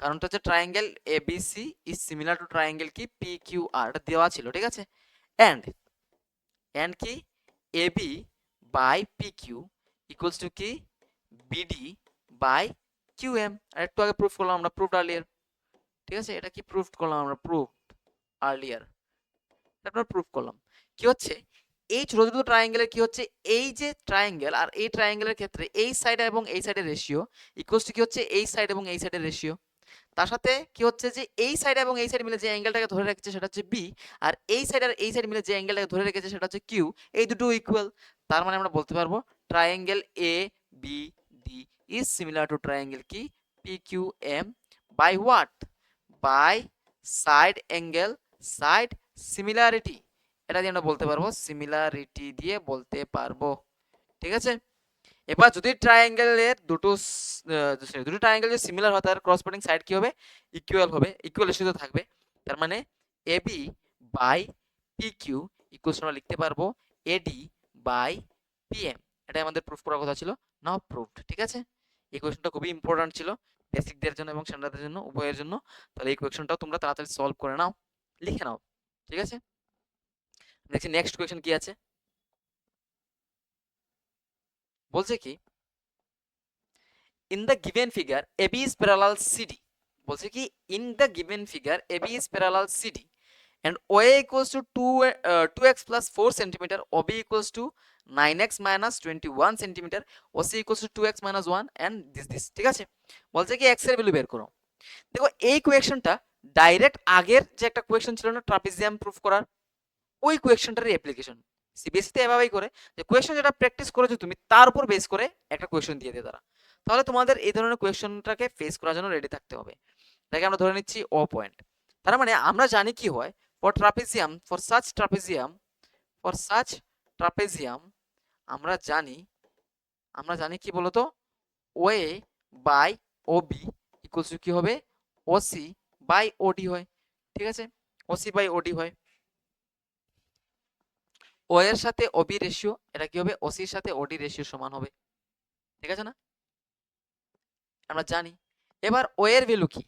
কারণটা হচ্ছে triangle ABC is similar to triangle কি পিকিউআর, এটা দেওয়া ছিল, ঠিক আছে। অ্যান্ড অ্যান্ড কি AB by PQ equals to কি বিডি বাই কিউএম। আর একটু আগে প্রুফ করলাম আমরা, প্রুফড আর্লিয়ার, ঠিক আছে। এটা কি প্রুফ করলাম আমরা, প্রুফড আর্লিয়ার, তারপর প্রুফ করলাম কি হচ্ছে এই ছোট ছোট ট্রায়াঙ্গেলের কি হচ্ছে, এই যে ট্রায়াঙ্গেল আর এই ট্রায়াঙ্গেলের ক্ষেত্রে এই সাইড এবং এই সাইডের রেশিও ইকুয়ালস টু কি হচ্ছে এই সাইড এবং এই সাইডের রেশিও। তার সাথে কি হচ্ছে যে এই সাইড এবং এই সাইড মিলে যে অ্যাঙ্গেলটাকে ধরে রেখেছে সেটা হচ্ছে বি, আর এই সাইড আর এই সাইড মিলে যে অ্যাঙ্গেলটাকে ধরে রেখেছে সেটা হচ্ছে কিউ। এই দুটো ইকুয়াল, তার মানে আমরা বলতে পারবো triangle A B D is similar to triangle কি P Q M by what, by side angle side similarity. এটা দিয়ে আমরা বলতে পারবো, সিমিলারিটি দিয়ে বলতে পারবো। ঠিক আছে, এবার যদি ট্রায়াঙ্গেলের দুটো ট্রায়াঙ্গেল যদি সিমিলার হয় তার করসপন্ডিং সাইড কি হবে, ইকুয়াল হবে, ইকুয়াল রেশিওতে থাকবে। তার মানে AB by P Q equals আমরা লিখতে পারবো এডি বাই পিএম। এটাই আমাদের প্রুফ করার কথা ছিল, নাও প্রুফড। ঠিক আছে, এই কোয়েশ্চনটা খুবই ইম্পর্টেন্ট ছিল বেসিকদের জন্য এবং স্ট্যান্ডার্ডদের জন্য, উভয়ের জন্য। তাহলে এই কোয়েশ্চনটাও তোমরা তাড়াতাড়ি সলভ করে নাও, লিখে নাও। ঠিক আছে, দেখছি নেক্সট কোয়েশ্চন কি আছে। বলছে কি, in the given figure AB is parallel CD, বলছে কি in the given figure AB is parallel CD and OA equals to 2x plus 4 centimeter, OB equals to 9x minus 21 centimeter, OC equals to 2x minus 1 and this। ঠিক আছে, বলছে কি x এর value বের করো। দেখো এই কোয়েশ্চনটা ডাইরেক্ট আগের যে একটা কোয়েশ্চন ছিল না ট্রাপিজিয়াম প্রুফ করার, ওই কোয়েশ্চনটারই অ্যাপ্লিকেশন। সিবিএসসিতে এভাবেই করে যে কোয়েশ্চন যেটা প্র্যাকটিস করেছো তুমি তার উপর বেস করে একটা কোয়েশ্চন দিয়ে দেয় তারা। তাহলে তোমাদের এই ধরনের কোয়েশ্চনটাকে ফেস করার জন্য রেডি থাকতে হবে। তাকে আমরা ধরে নিচ্ছি ও পয়েন্ট। তার মানে আমরা জানি কি হয়, for trapezium, for such trapezium আমরা জানি কি বলতো, OA by OB equals to কি হবে, ওসি বাই ওডি হয়। ঠিক আছে, ওসি বাই ওডি হয়। ও এর সাথে ওবি রেশিও, এটা কি হবে, ওসির সাথে ওডি রেশিও সমান হবে। ঠিক আছে না, আমরা জানি। এবার ও এর ভ্যালু কি,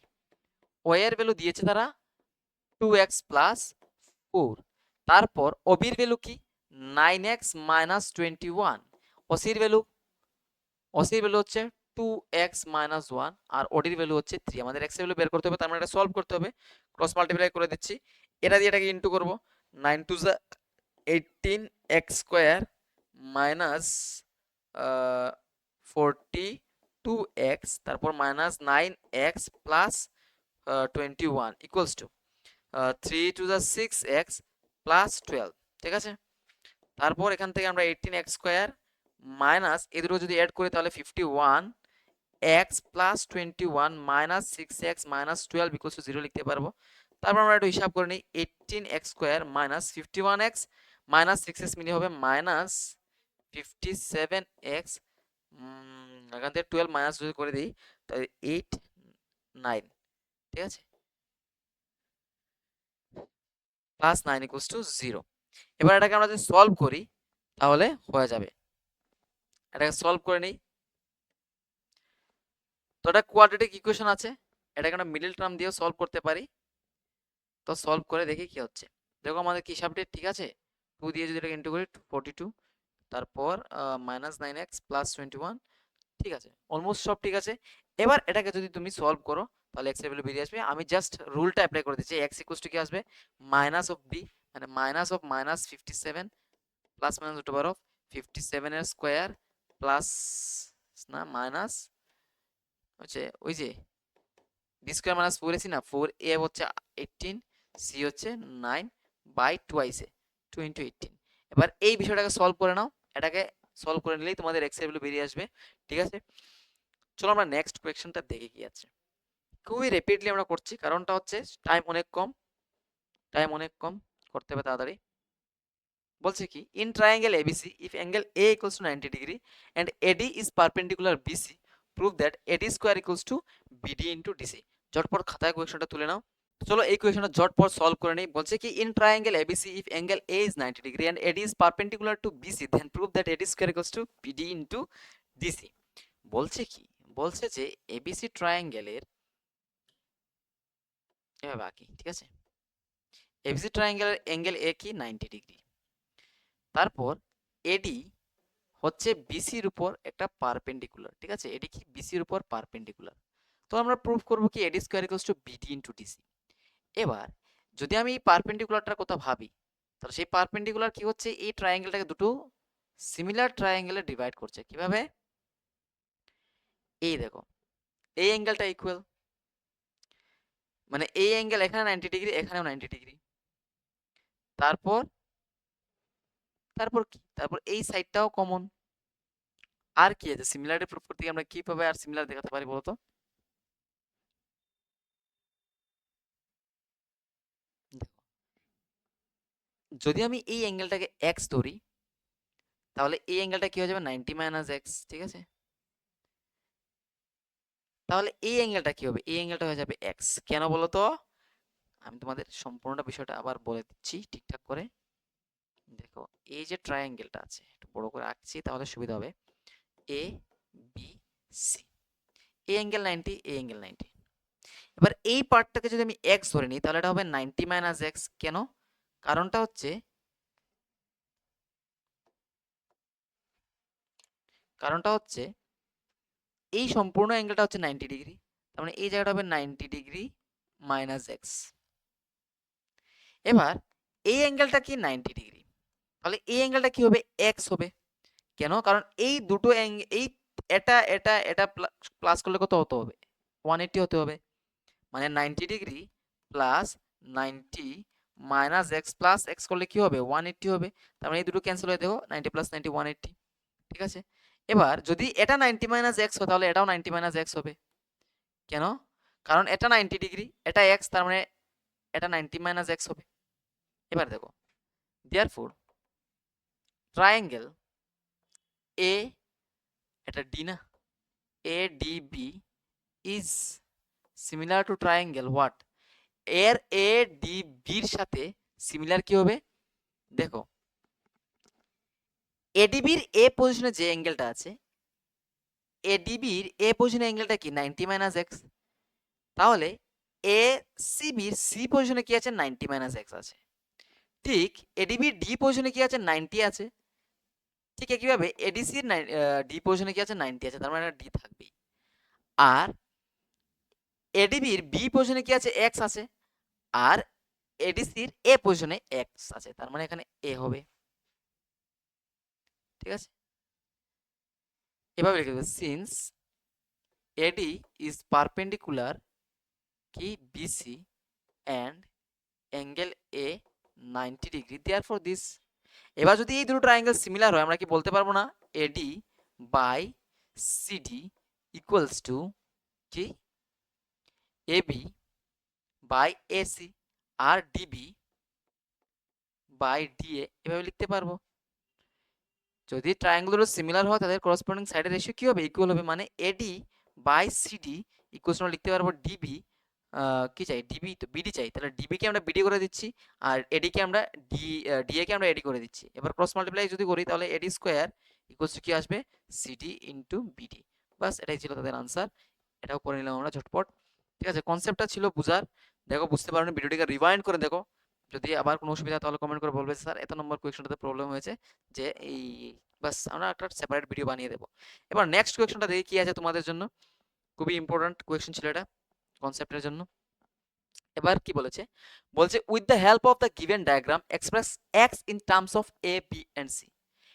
ও এর ভ্যালু দিয়েছে তারা 2x প্লাস 4। তারপর ওবির ভ্যালু কি, 9x মাইনাস 21। ওসির ভ্যালু হচ্ছে 2x মাইনাস 1 আর ওডির ভ্যালু হচ্ছে 3। আমাদের x এর ভ্যালু বের করতে হবে, তার মানে এটা সলভ করতে হবে। ক্রস মাল্টিপ্লাই করে দিচ্ছি, এটা দিয়ে এটাকে ইনটু করব। 9 two 18 x square minus 42x, তারপর minus 9x plus 21 equals to 3 to 6x plus 12। ঠিক আছে, তারপর এখান থেকে আমরা 18x স্কয়ার মাইনাস এই দুটো যদি অ্যাড করি তাহলে 51x plus 21 minus 6x minus 12 equals to 0 লিখতে পারবো। তারপর আমরা একটু হিসাব করে নিই, 18x square minus 51x minus 6x মিলে হবে মাইনাস 57x, এখান থেকে 12 মাইনাস যদি করে দিই তাহলে 8 9। ঠিক আছে, প্লাস 9 ইকুয়ালস টু 0। এবার এটাকে আমরা যদি সলভ করি তাহলে হয়ে যাবে। এটাকে সলভ করে নিই, তো এটা কোয়াড্রেটিক ইকুয়েশন আছে, এটাকে আমরা মিডল টার্ম দিয়েও সলভ করতে পারি। তো সলভ করে দেখি কি হচ্ছে। দেখো আমাদের কি হিসাবটা ঠিক আছে, 2 দিয়ে যদি এটাকে ইন্টু করি 42, তারপর মাইনাস 9x প্লাস 21। ঠিক আছে, অলমোস্ট সব ঠিক আছে। এবার এটাকে যদি তুমি সলভ করো তাহলে x এর ভ্যালু বেরিয়ে আসবে। আমি জাস্ট রুলটা অ্যাপ্লাই করে দিচ্ছি, x ইকুয়ালস টু কি আসবে, মাইনাস অফ b, মানে minus of minus 57 plus minus root over of 57 এর স্কয়ার প্লাস না মাইনাস হচ্ছে ওই যে বি স্কয়ার মাইনাস 4ac না, 4a হচ্ছে 18, c হচ্ছে 9 বাই টুয়াইসে 2 ইন্টু 18। এবার এই বিষয়টাকে সলভ করে নাও, এটাকে সলভ করে নিলেই তোমাদের x এর ভ্যালু বেরিয়ে আসবে। ঠিক আছে, চলো আমরা নেক্সট কোয়েশ্চনটা দেখে কি আছে। খুবই র্যাপিডলি আমরা করছি, কারণটা হচ্ছে টাইম অনেক কম করতে হবে তাড়াতাড়ি। বলছে কি, in triangle ABC if angle A equals to 90 degree and AD is perpendicular BC, prove that AD square equals to BD into DC. ঝটপট খাতায় কোয়েশ্চনটা তুলে নাও। চলো এই কোয়েশ্চনটা ঝটপট সলভ করে নেই। বলছে কি, in triangle ABC if angle A is 90 degree and AD is perpendicular to BC then prove that AD square equals to BD into DC. বলছে কি, বলছে যে এবিসি ট্রায়াঙ্গেলের এভাবে আঁকি। ঠিক আছে, এবিসি ট্রায়াঙ্গেলের অ্যাঙ্গেল এ কি 90 ডিগ্রি, তারপর এডি হচ্ছে বিসির উপর একটা পারপেন্ডিকুলার। ঠিক আছে, এডি কি বিসির উপর পারপেন্ডিকুলার। তো আমরা প্রুফ করব কি AD square equals to BD into DC. এবার যদি আমি এই পারপেন্ডিকুলারটার কথা ভাবি তাহলে সেই পারপেন্ডিকুলার কি হচ্ছে, এই ট্রায়াঙ্গেলটাকে দুটো সিমিলার ট্রায়াঙ্গেলে ডিভাইড করছে। কিভাবে, এই দেখো এই অ্যাঙ্গেলটা ইকুয়াল, মানে এই অ্যাঙ্গেল এখানে 90 ডিগ্রি এখানেও 90 ডিগ্রি। তারপর তারপর কি, তারপর এই সাইডটাও কমন। আর কি আছে, সিমিলারিটি প্রুফ করতে গিয়ে আমরা কিভাবে আর সিমিলার দেখাতে পারি বলতো, যদি আমি এই অ্যাঙ্গেলটাকে এক্স ধরি তাহলে এই অ্যাঙ্গেলটা কি হয়ে যাবে 90 মাইনাস এক্স, ঠিক আছে। তাহলে এই অ্যাঙ্গেলটা কি হবে, এই অ্যাঙ্গেলটা হয়ে যাবে এক্স। কেন বলো তো, আমি তোমাদের সম্পূর্ণ বিষয়টা আবার বলে দিচ্ছি ঠিকঠাক করে। দেখো এই যে ট্রায়াঙ্গেলটা আছে, একটু বড় করে আঁকছি তাহলে সুবিধা হবে। এ বি সি, এই অ্যাঙ্গেল 90, এই অ্যাঙ্গেল 90। এবার এই পার্টটাকে যদি আমি এক্স ধরে নিই তাহলে এটা হবে 90 মাইনাস এক্স। কেন, কারণটা হচ্ছে এই সম্পূর্ণ অ্যাঙ্গেলটা হচ্ছে 90 ডিগ্রি, তার মানে এই জায়গাটা হবে 90 ডিগ্রি মাইনাস এক্স। এবার এই অ্যাঙ্গেলটা কি 90 ডিগ্রি, তাহলে এই অ্যাঙ্গেলটা কি হবে, এক্স হবে। কেন, কারণ এই দুটো এই এটা এটা এটা প্লাস করলে কত হতে হবে, 180 হতে হবে। মানে 90 degree plus 90 minus x plus x করলে কি হবে, 180 হবে। তার মানে এই দুটো ক্যান্সেল হয়ে, দেখো 90 প্লাস 90 180, ঠিক আছে। এবার যদি এটা 90 মাইনাস এক্স হয় তাহলে এটাও 90 মাইনাস এক্স হবে। কেন, কারণ এটা 90 ডিগ্রি, এটা এক্স, তার মানে এটা 90 মাইনাস এক্স হবে। এবার দেখো, দেয়ারফর ট্রায়াঙ্গেল এ, এটা ডি না, A D B is similar to triangle what, এর এ ডি বির সাথে সিমিলার কি হবে, দেখো এডিবির এ পজিশনে যে অ্যাঙ্গেলটা আছে, এডিবির এ পজিশনে অ্যাঙ্গেলটা কি 90 মাইনাস এক্স, তাহলে এ সিবির সি পজিশনে কি আছে, 90 মাইনাস এক্স আছে। ঠিক এডিবির ডি পজিশনে কি আছে, 90 আছে। ঠিক একইভাবে এডিসির ডি পজিশনে কি আছে, 90 আছে, তার মানে ডি থাকবেই। আর এডিবির বি পজিশনে কি আছে, এক্স আছে। আর এডিসির এ পজিশনে এক্স আছে, তার মানে এখানে এ হবে, ঠিক আছে। এভাবে লিখে দেবো, সিন্স এডি ইজ পারপেন্ডিকুলার কি BC and angle A 90 degree, therefore this. এবার যদি এই দুটো ট্রায়াঙ্গেল সিমিলার হয় আমরা কি বলতে পারবো না, AD by CD equals to কি এবি বাই এসি আর ডিবি বাই ডিএ, এভাবে লিখতে পারবো। যদি ট্রায়াঙ্গেল দুটো সিমিলার হয় তাদের করসপন্ডিং সাইডের রেশিও কি হবে, ইকুয়াল হবে। মানে এডি বাই সিডি ইকুয়ালস আমরা লিখতে পারবো ডিবি, কি চাই, ডিবি তো বিডি চাই, তাহলে ডিবি কে আমরা বিডি করে দিচ্ছি আর এডি কে আমরা ডিএ কে আমরা এডি করে দিচ্ছি। এবার ক্রস মাল্টিপ্লাই যদি করি তাহলে এডি স্কোয়ার ইকুয়ালস টু কি আসবে, সিডি ইনটু বিডি। বাস এটাই ছিল তাদের আনসার, এটাও করে নিলাম আমরা ঝটপট। ঠিক আছে, কনসেপ্টটা ছিল বুঝার। দেখো বুঝতে পারোনি ভিডিওটিকে রিওয়াইন্ড করে দেখো, যদি আবার কোনো অসুবিধা তাহলে কমেন্ট করে বলবে স্যার এত নম্বর কোয়েশ্চনটাতে প্রবলেম হয়েছে, যে এই বাস আমরা একটা সেপারেট ভিডিও বানিয়ে দেবো। এবার নেক্সট কোয়েশ্চনটা দেখি কি আছে তোমাদের জন্য, খুবই ইম্পর্টেন্ট কোয়েশ্চন ছিল এটা কনসেপ্টের জন্য। এবার কি বলেছে, বলছে with the help of the given diagram express x in terms of a b and c.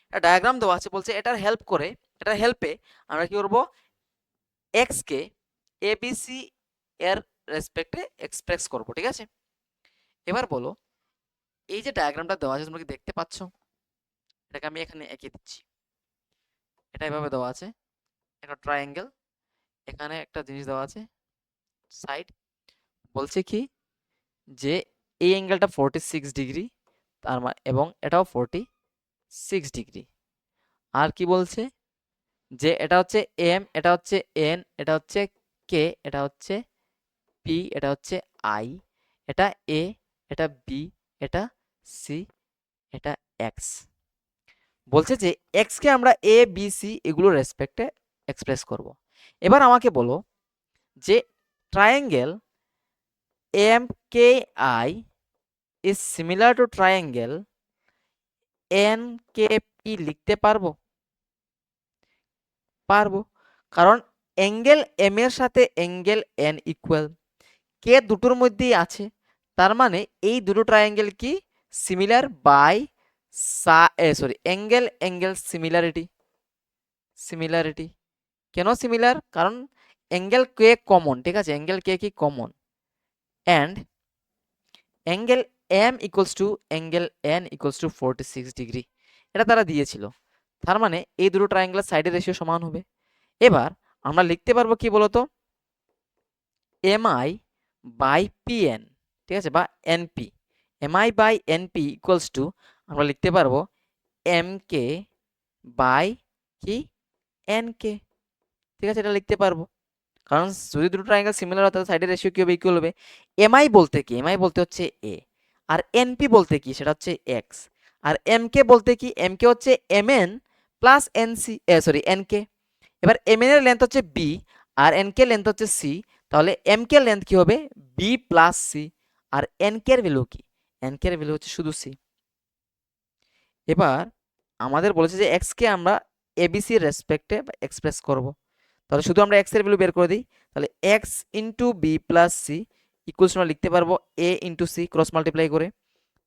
একটা ডায়াগ্রাম দেওয়া আছে, বলছে এটার হেল্প করে, এটার হেল্পে আমরা কি করব, এক্স কে এ বি সি এর রেসপেক্টে এক্সপ্রেস করব, ঠিক আছে। এবার বলো, এই যে ডায়াগ্রামটা দেওয়া আছে তোমরা কি দেখতে পাচ্ছ, এটাকে আমি এখানে এঁকে দিচ্ছি। এটা এভাবে দেওয়া আছে, একটা ট্রায়াঙ্গেল, এখানে একটা জিনিস দেওয়া আছে সাইড, বলছে কি যে এই অ্যাঙ্গেলটা 46 ডিগ্রি, তার মানে এবং এটাও 46 ডিগ্রি। আর কি বলছে যে এটা হচ্ছে এম, এটা হচ্ছে এন, এটা হচ্ছে কে, এটা হচ্ছে পি, এটা হচ্ছে আই, এটা এ, এটা বি, এটা সি, এটা এক্স। বলছে যে এক্স কে আমরা এ বি সি এগুলো রেসপেক্টে এক্সপ্রেস করব। এবার আমাকে বলো যে triangle M K I is similar to triangle N K P লিখতে পারবো, পারবো, কারণ অ্যাঙ্গেল এম এর সাথে অ্যাঙ্গেল এন ইকুয়াল, কে দুটোর মধ্যেই আছে, তার মানে এই দুটো ট্রায়াঙ্গেল কি similar by angle angle similarity, similarity. কেন সিমিলার, কারণ অ্যাঙ্গেল কে কমন, ঠিক আছে, অ্যাঙ্গেল কে কি common, and angle M equals to angle N equals to 46 degree, এটা তারা দিয়েছিল। তার মানে এই দুটো ট্রায়াঙ্গেলের সাইডের রেশিও সমান হবে। এবার আমরা লিখতে পারবো কি বলতো, M I by P N, ঠিক আছে, বা NP, MI by NP equals to আমরা লিখতে পারবো এম কে বাই কি এন কে। ঠিক আছে, এটা লিখতে পারবো, কারণ যদি দুটো ট্রায়াঙ্গেল সিমিলার হয় তাহলে সাইডের রেশিও কি হবে, ইকুয়াল হবে। এমআই বলতে কি, এমআই বলতে হচ্ছে এ, আর এনপি বলতে কি সেটা হচ্ছে এক্স, আর এমকে বলতে কি, এমকে হচ্ছে MN plus NC, sorry NK. এবার এমএন এর লেন্থ হচ্ছে বি আর এনকে লেন্থ হচ্ছে সি, তাহলে এমকে লেন্থ কি হবে বি প্লাস সি, আর এনকে এর ভ্যালু কি, এনকে এর ভ্যালু হচ্ছে শুধু সি। এবার আমাদের বলেছে যে এক্স কে আমরা এবিসি রেসপেক্টে এক্সপ্রেস করব, তাহলে শুধু আমরা এক্স এর ভ্যালু বের করে দিই, তাহলে x into b plus c equals আমরা লিখতে পারবো a into c cross multiply করে।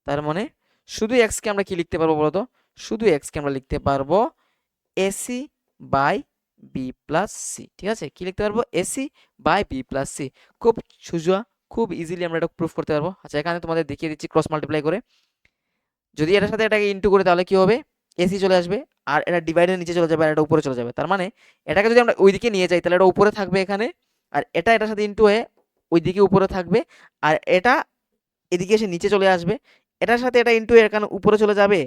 তার মানে শুধু এক্স কে আমরা কি লিখতে পারবো বলতো, শুধু এক্স কে আমরা লিখতে পারবো AC by b plus c. ঠিক আছে, কি লিখতে পারবো, AC by b plus c. খুব সোজা, খুব ইজিলি আমরা এটা প্রুফ করতে পারবো। আচ্ছা, এখানে তোমাদের দেখিয়ে দিচ্ছি ক্রস মাল্টিপ্লাই করে, যদি এটার সাথে এটাকে ইন্টু করে তাহলে কি হবে, এসি চলে আসবে, আর এটা ডিভাইডের নিচে চলে যাবে আর এটা উপরে চলে যাবে। তার মানে এটাকে যদি আমরা ওইদিকে নিয়ে যাই তাহলে এটা উপরে থাকবে এখানে, আর এটা এটার সাথে ইন্টু হয়ে ওইদিকে উপরে থাকবে, আর এটা এদিকে এসে নিচে চলে আসবে, এটার সাথে এটা ইন্টু এখানে উপরে চলে যাবে,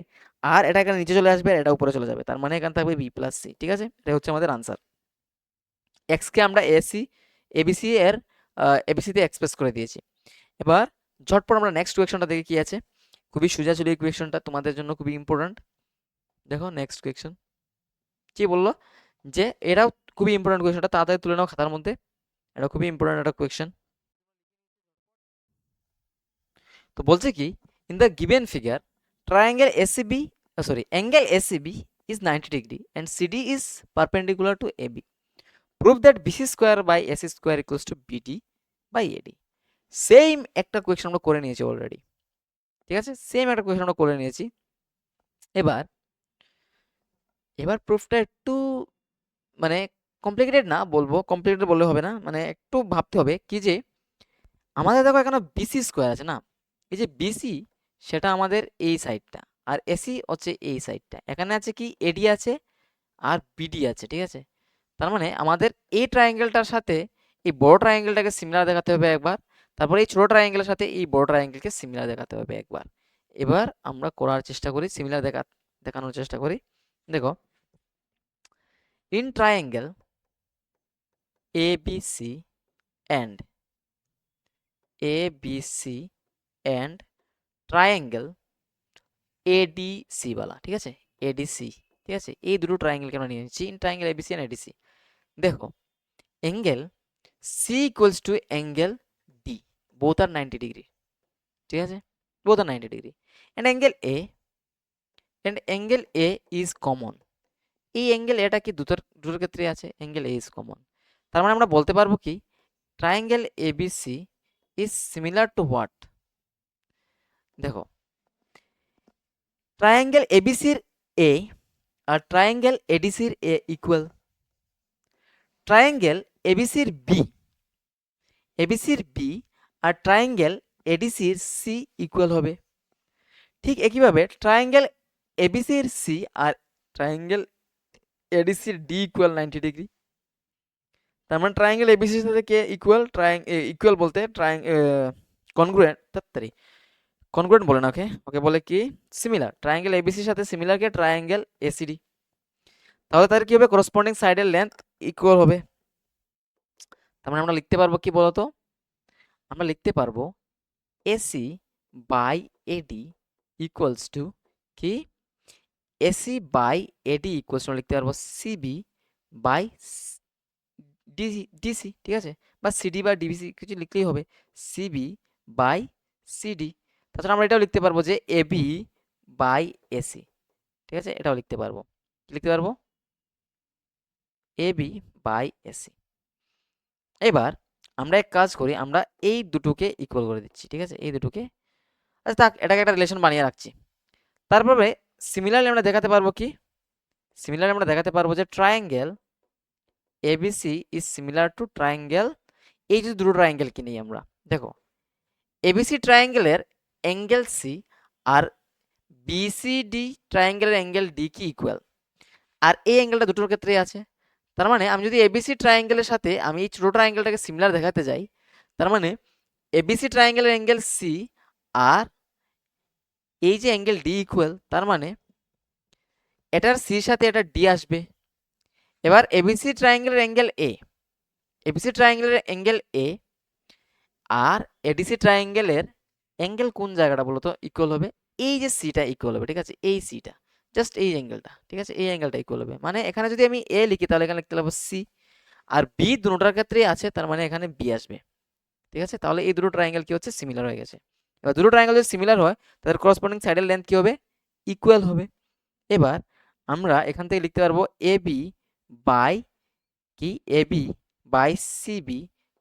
আর এটা এখানে নিচে চলে আসবে আর এটা উপরে চলে যাবে। তার মানে এখানে থাকবে বি প্লাস সি। ঠিক আছে, এটা হচ্ছে আমাদের আনসার। এক্স কে আমরা এসি এবিসি এর এবিসি তে এক্সপ্রেস করে দিয়েছি। এবার ঝটপট আমরা নেক্সট কোয়েকশনটা দেখে কি আছে, খুবই সোজা ছিল এই কোয়েকশনটা, তোমাদের জন্য খুবই ইম্পর্টেন্ট। দেখো নেক্সট কোয়েকশন কি বললো, যে এটাও খুবই ইম্পর্টেন্ট কোয়েকশনটা, তাড়াতাড়ি তুলে নাও খাতার মধ্যে, এটা খুবই ইম্পর্টেন্ট একটা কোয়েকশন। তো বলছে কি, in the given figure triangle ACB, sorry angle ACB is 90 degree and CD is perpendicular to AB, prove that BC square by AC square equals to BD by AD. Same একটা question আমরা করে নিয়েছি already. ঠিক আছে, same একটা question আমরা করে নিয়েছি। এবার এবার প্রুফটা একটু মানে কমপ্লিকেটেড না বলবো, কমপ্লিকেটেড বললে হবে না, মানে একটু ভাবতে হবে কি, যে আমাদের দেখো এখানে বিসি স্কোয়ার আছে না, এই যে বিসি সেটা আমাদের এই সাইডটা, আর এসি হচ্ছে এই সাইডটা, এখানে আছে কি এডি আছে আর বিডি আছে। ঠিক আছে, তার মানে আমাদের এই ট্রায়াঙ্গেলটার সাথে এই বড় ট্রায়াঙ্গেলটাকে সিমিলার দেখাতে হবে একবার, তারপর এই ছোট ট্রায়াঙ্গেলের সাথে এই বড় ট্রায়াঙ্গেলকে সিমিলার দেখাতে হবে একবার। এবার আমরা করার চেষ্টা করি, সিমিলার দেখানোর চেষ্টা করি। দেখো, in triangle ABC and ABC and triangle ADC वाला, ঠিক আছে, এডিসি। ঠিক আছে, এই দুটো ট্রায়াঙ্গেলকে আমরা নিয়ে নিচ্ছি, in triangle ABC and ADC. দেখো, angle C equals to angle D, both are 90 degree. ঠিক আছে, both are 90 degree, angle A is common. এই অ্যাঙ্গেল এটা কি দুটোর দুটোর ক্ষেত্রে আছে, অ্যাঙ্গেল এ ইজ কমন। তার মানে আমরা বলতে পারবো কি, triangle ABC is similar two what. দেখো, ট্রায়াঙ্গেল এবিসির এ আর ট্রায়াঙ্গেল এডিসির এ ইকুয়াল, ট্রায়াঙ্গেল এবিসির বি, এবিসির বি আর ট্রায়াঙ্গেল এডিসির সি ইকুয়াল হবে। ঠিক একইভাবে ট্রায়াঙ্গেল এবিসির সি আর ট্রায়াঙ্গেল এডিসির ডি ইকুয়াল 90 ডিগ্রি। তার মানে ট্রায়াঙ্গেল এবিসির সাথে কে ইকুয়াল, ইকুয়াল বলতে কনগ্রুয়েন্ট, তাড়াতাড়ি কনগ্রুয়েন্ট বলে না, ওকে ওকে বলে কি সিমিলার। ট্রায়াঙ্গেল এবিসির সাথে সিমিলার কে ট্রায়াঙ্গেল এসিডি, তাহলে তার কি হবে, করসপন্ডিং সাইডের লেন্থ ইকুয়াল হবে। তার মানে আমরা লিখতে পারবো কি বলতো, আমরা লিখতে পারবো AC by AD equals to কি, AC by AD equals to লিখতে পারবো সিবি বাই ডিসি। ঠিক আছে, বা সিডি বা ডিবিসি কিছু লিখলেই হবে, সিবি বাই সিডি। তাছাড়া আমরা এটাও লিখতে পারবো যে এবি বাই এসি। ঠিক আছে, এটাও লিখতে পারবো, লিখতে পারবো এবি বাই এসি। এবার আমরা এক কাজ করি, আমরা এই দুটোকে ইকুয়াল করে দিচ্ছি। ঠিক আছে, এই দুটোকে, আচ্ছা থাক, এটাকে একটা রিলেশন বানিয়ে রাখছি। তারপরে সিমিলারলি আমরা দেখাতে পারবো কি, সিমিলারলি আমরা দেখাতে পারবো যে triangle ABC is similar to triangle, এই যে দুটো ট্রায়াঙ্গেলকে নিই আমরা, দেখো এবিসি ট্রায়াঙ্গেলের অ্যাঙ্গেল সি আর বিসিডি ট্রায়াঙ্গেলের অ্যাঙ্গেল ডি কি ইকুয়াল, আর এই অ্যাঙ্গেলটা দুটোর ক্ষেত্রে আছে। তার মানে আমি যদি এবিসি ট্রায়াঙ্গেলের সাথে আমি এই ছোট ট্রায়াঙ্গেলটাকে সিমিলার দেখাতে যাই, তার মানে এবিসি ট্রায়াঙ্গেলের অ্যাঙ্গেল সি আর এই যে অ্যাঙ্গেল ডি ইকুয়াল, তার মানে এটার সির সাথে এটা ডি আসবে। এবার এবিসি ট্রায়াঙ্গেলের অ্যাঙ্গেল এ, এবিসি ট্রায়াঙ্গেলের অ্যাঙ্গেল এ আর এডিসি ট্রায়াঙ্গেলের অ্যাঙ্গেল কোন জায়গাটা বলো তো ইকুয়াল হবে? এই যে সিটা ইকুয়াল হবে, ঠিক আছে, এই সিটা, জাস্ট এই অ্যাঙ্গেলটা, ঠিক আছে, এই অ্যাঙ্গেলটা ইকুয়াল হবে। মানে এখানে যদি আমি এ লিখি তাহলে এখানে লিখতে পারবো সি, আর বি দুটোটার ক্ষেত্রেই আছে, তার মানে এখানে বি আসবে, ঠিক আছে। তাহলে এই দুটো ট্রায়াঙ্গেল কি হচ্ছে? সিমিলার হয়ে গেছে। এবার দুটো ট্রায়াঙ্গেল যদি সিমিলার হয় তাদের করসপন্ডিং সাইডের লেন্থ কি হবে? ইকুয়াল হবে। এবার আমরা এখান থেকে লিখতে পারবো এ বি বাই কি, A B by CB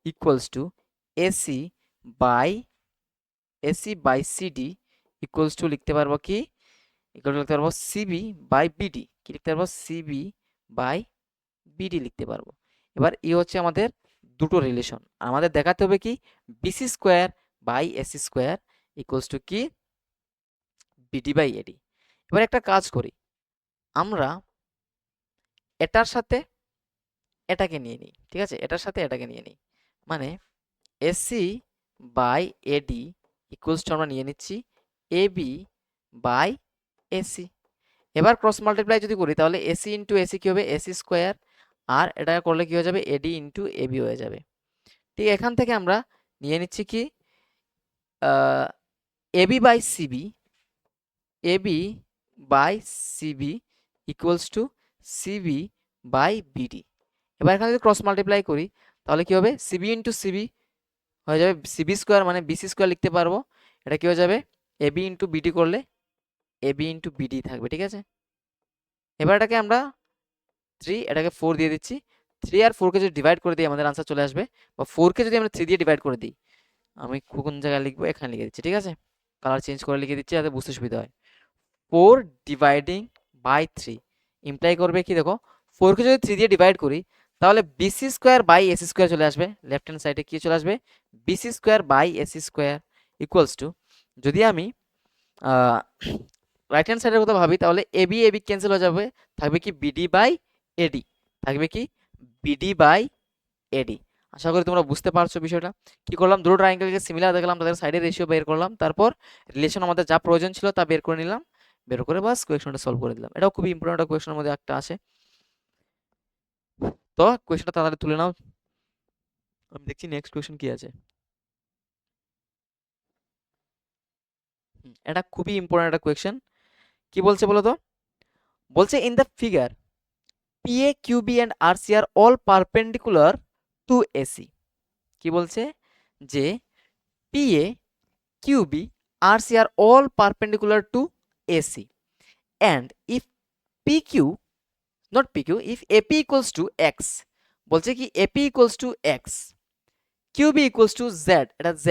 equals to AC by CD equals to লিখতে পারবো কি, ইকুয়াল টু লিখতে পারবো সিবি বাই বিডি, কি লিখতে পারবো? সিবি বাই বিডি লিখতে পারবো। এবার এই হচ্ছে আমাদের দুটো রিলেশন। আমাদের দেখাতে হবে কি, BC square by AC square equals to কি, বিডি বাই এডি। এবার একটা কাজ করি, আমরা এটার সাথে এটাকে নিয়ে নিই, ঠিক আছে, এটার সাথে এটাকে নিয়ে নিই। মানে AC by AD equals to আমরা নিয়ে নিচ্ছি এবি বাই এসি। এবার ক্রস মাল্টিপ্লাই যদি করি তাহলে এসি ইন্টু এসি কি হবে? এসি স্কোয়ার, আর এটা করলে কি হয়ে যাবে? এডি ইন্টু এবি হয়ে যাবে। ঠিক এখান থেকে আমরা নিয়ে নিচ্ছি কি, AB by C B, A B by CB equals to C B by B D. এবার এখানে যদি ক্রস মাল্টিপ্লাই করি তাহলে কি হবে? সিবি ইন্টু সিবি হয়ে যাবে সিবি স্কোয়ার, মানে বিসি স্কোয়ার লিখতে পারবো। এটা কি হয়ে যাবে? এবি ইন্টু বিডি করলে এবি ইন্টু বিডি থাকবে, ঠিক আছে। এবার এটাকে আমরা 3, এটাকে 4 দিয়ে দিচ্ছি। 3 আর 4 কে যদি ডিভাইড করে দিই আমাদের আনসার চলে আসবে, বা 4 কে যদি আমরা 3 দিয়ে ডিভাইড করে দিই, আমি কোন জায়গায় লিখবো? এখানে লিখে দিচ্ছি, ঠিক আছে, কালার চেঞ্জ করে লিখে দিচ্ছি যাতে বুঝতে সুবিধা হয়। 4 ডিভাইডিং বাই 3 ইমপ্লাই করবে কি, দেখো 4 কে যদি 3 দিয়ে ডিভাইড করি তাহলে B C square by AC square চলে আসবে। লেফট হ্যান্ড সাইডে কি চলে আসবে? B C square by AC square equals to, যদি আমি রাইট হ্যান্ড সাইডের কথা ভাবি তাহলে এবি এবি ক্যান্সেল হয়ে যাবে, থাকবে কি বিডি বাই এডি, থাকবে কি বিডি বাই এডি। আশা করি তোমরা বুঝতে পারছো বিষয়টা। কি করলাম? দুটো ট্রায়াঙ্গেলকে সিমিলার দেখলাম, তাদের সাইডের রেশিও বের করলাম, তারপর রিলেশন আমাদের যা প্রয়োজন ছিল তা বের করে নিলাম, বের করে বাস কোয়েশনটা সলভ করে দিলাম। এটাও খুবই ইম্পর্টেন্ট একটা কোয়েশনের মধ্যে একটা আসে। তো কোয়েশনটা তাড়াতাড়ি তুলে নাও, আমি দেখছি নেক্সট কোয়েশন কি আছে। এটা খুবই ইম্পর্টেন্ট একটা কোয়েশন। কি বলছে বলো তো? বলছে in the figure PA, QB and RC are all perpendicular to AC. কি বলছে? যে PA, QB, RC are all perpendicular to AC, and if PQ, not PQ, if AP equals to X, বলছে কি AP equals to X, QB equals to Z, এটা Z,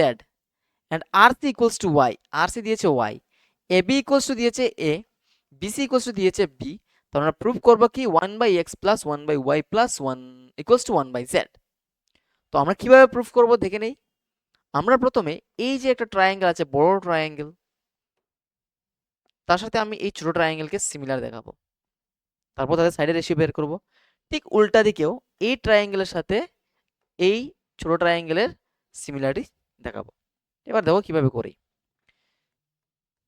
and RC equals to Y, RC দিয়েছে Y, AB equals to দিয়েছে A, BC equals to দিয়েছে B, তো আমরা prove করব কি 1/x plus 1/y plus 1 equals to 1/z। তো আমরা কিভাবে প্রুফ করব দেখে নেই। আমরা প্রথমে এই যে একটা ট্রায়াঙ্গেল আছে, বড় ট্রায়াঙ্গেল, তার সাথে আমি এই ছোট ট্রায়াঙ্গেলকে সিমিলার দেখাবো, তারপর তাদের সাইডের রেশিও বের করব। ঠিক উল্টা দিকেও এই ট্রায়াঙ্গেলের সাথে এই ছোট ট্রায়াঙ্গেলের সিমিলারিটি দেখাবো। এবার দেখো কিভাবে করি।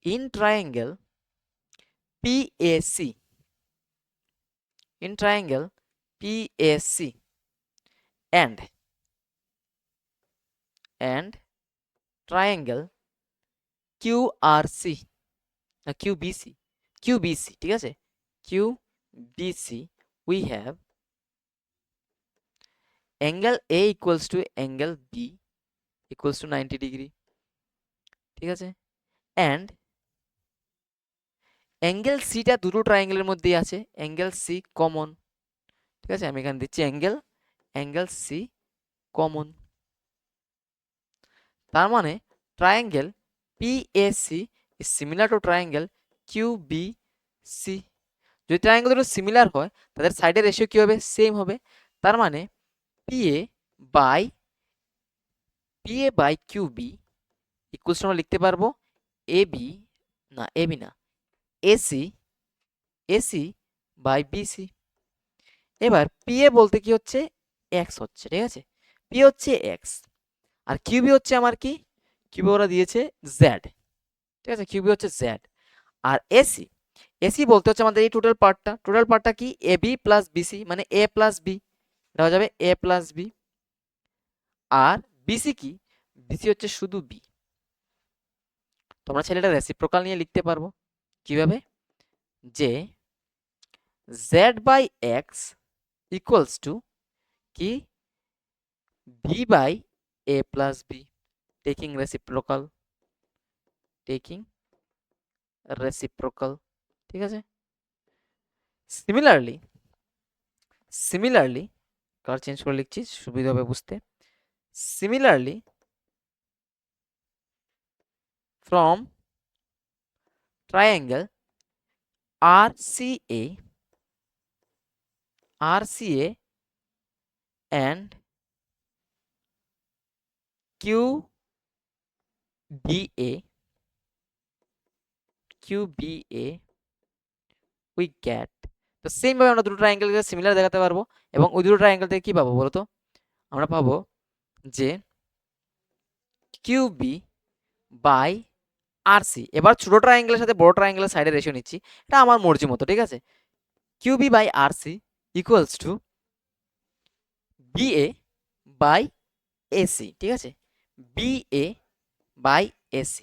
In triangle PAC, in triangle PAC and triangle QRC, QBC, ঠিক আছে, QBC, we have angle A equals to angle B equals to 90 degree, ঠিক আছে, and অ্যাঙ্গেল সিটা দুটো ট্রায়াঙ্গেলের মধ্যেই আছে, অ্যাঙ্গেল সি কমন, ঠিক আছে, আমি এখানে দিচ্ছি অ্যাঙ্গেল সি কমন। তার মানে triangle PAC is similar to triangle QBC। যদি ট্রায়াঙ্গেল দুটো সিমিলার হয় তাদের সাইডের রেশিও কি হবে? সেম হবে। তার মানে PA বাই QB ইকুয়ালস আমরা লিখতে পারবো AB না AC বাই BC। এবার PA বলতে কি হচ্ছে? X হচ্ছে, ঠিক আছে, P হচ্ছে X, আর QB হচ্ছে আমার কি? QB ওরা দিয়েছে Z, ঠিক আছে, QB হচ্ছে Z। আর এসি, এসি বলতে হচ্ছে আমাদের এই টোটাল পার্টটা কি এ বি প্লাস বিসি, মানে এ প্লাস বি, এটা হয়ে যাবে এ প্লাস বি। আর বিসি কি, বিসি হচ্ছে শুধু বি। তোমরা ছেলেটা রেসিপ্রোকাল নিয়ে লিখতে পারবো কিভাবে, যে Z by X equals to কি B by A plus B, taking reciprocal, taking reciprocal, ঠিক আছে। সিমিলারলি সিমিলারলি কালার চেঞ্জ করে লিখছি সুবিধা হবে বুঝতে। Similarly from triangle RCA and QBA we get, তো সেম ভাবে আমরা দুটো ট্রায়াঙ্গেলকে সিমিলার দেখাতে পারবো এবং ওই দুটো ট্রায়াঙ্গেল থেকে কি পাবো বলো তো, আমরা পাবো যে QB বাই RC। এবার ছোট ট্রায়াঙ্গেলের সাথে বড় ট্রায়াঙ্গেলের সাইডে রেশিও নিচ্ছি, এটা আমার মর্জি মতো, ঠিক আছে। QB by RC equals to BA by AC, ঠিক আছে, BA বাই AC।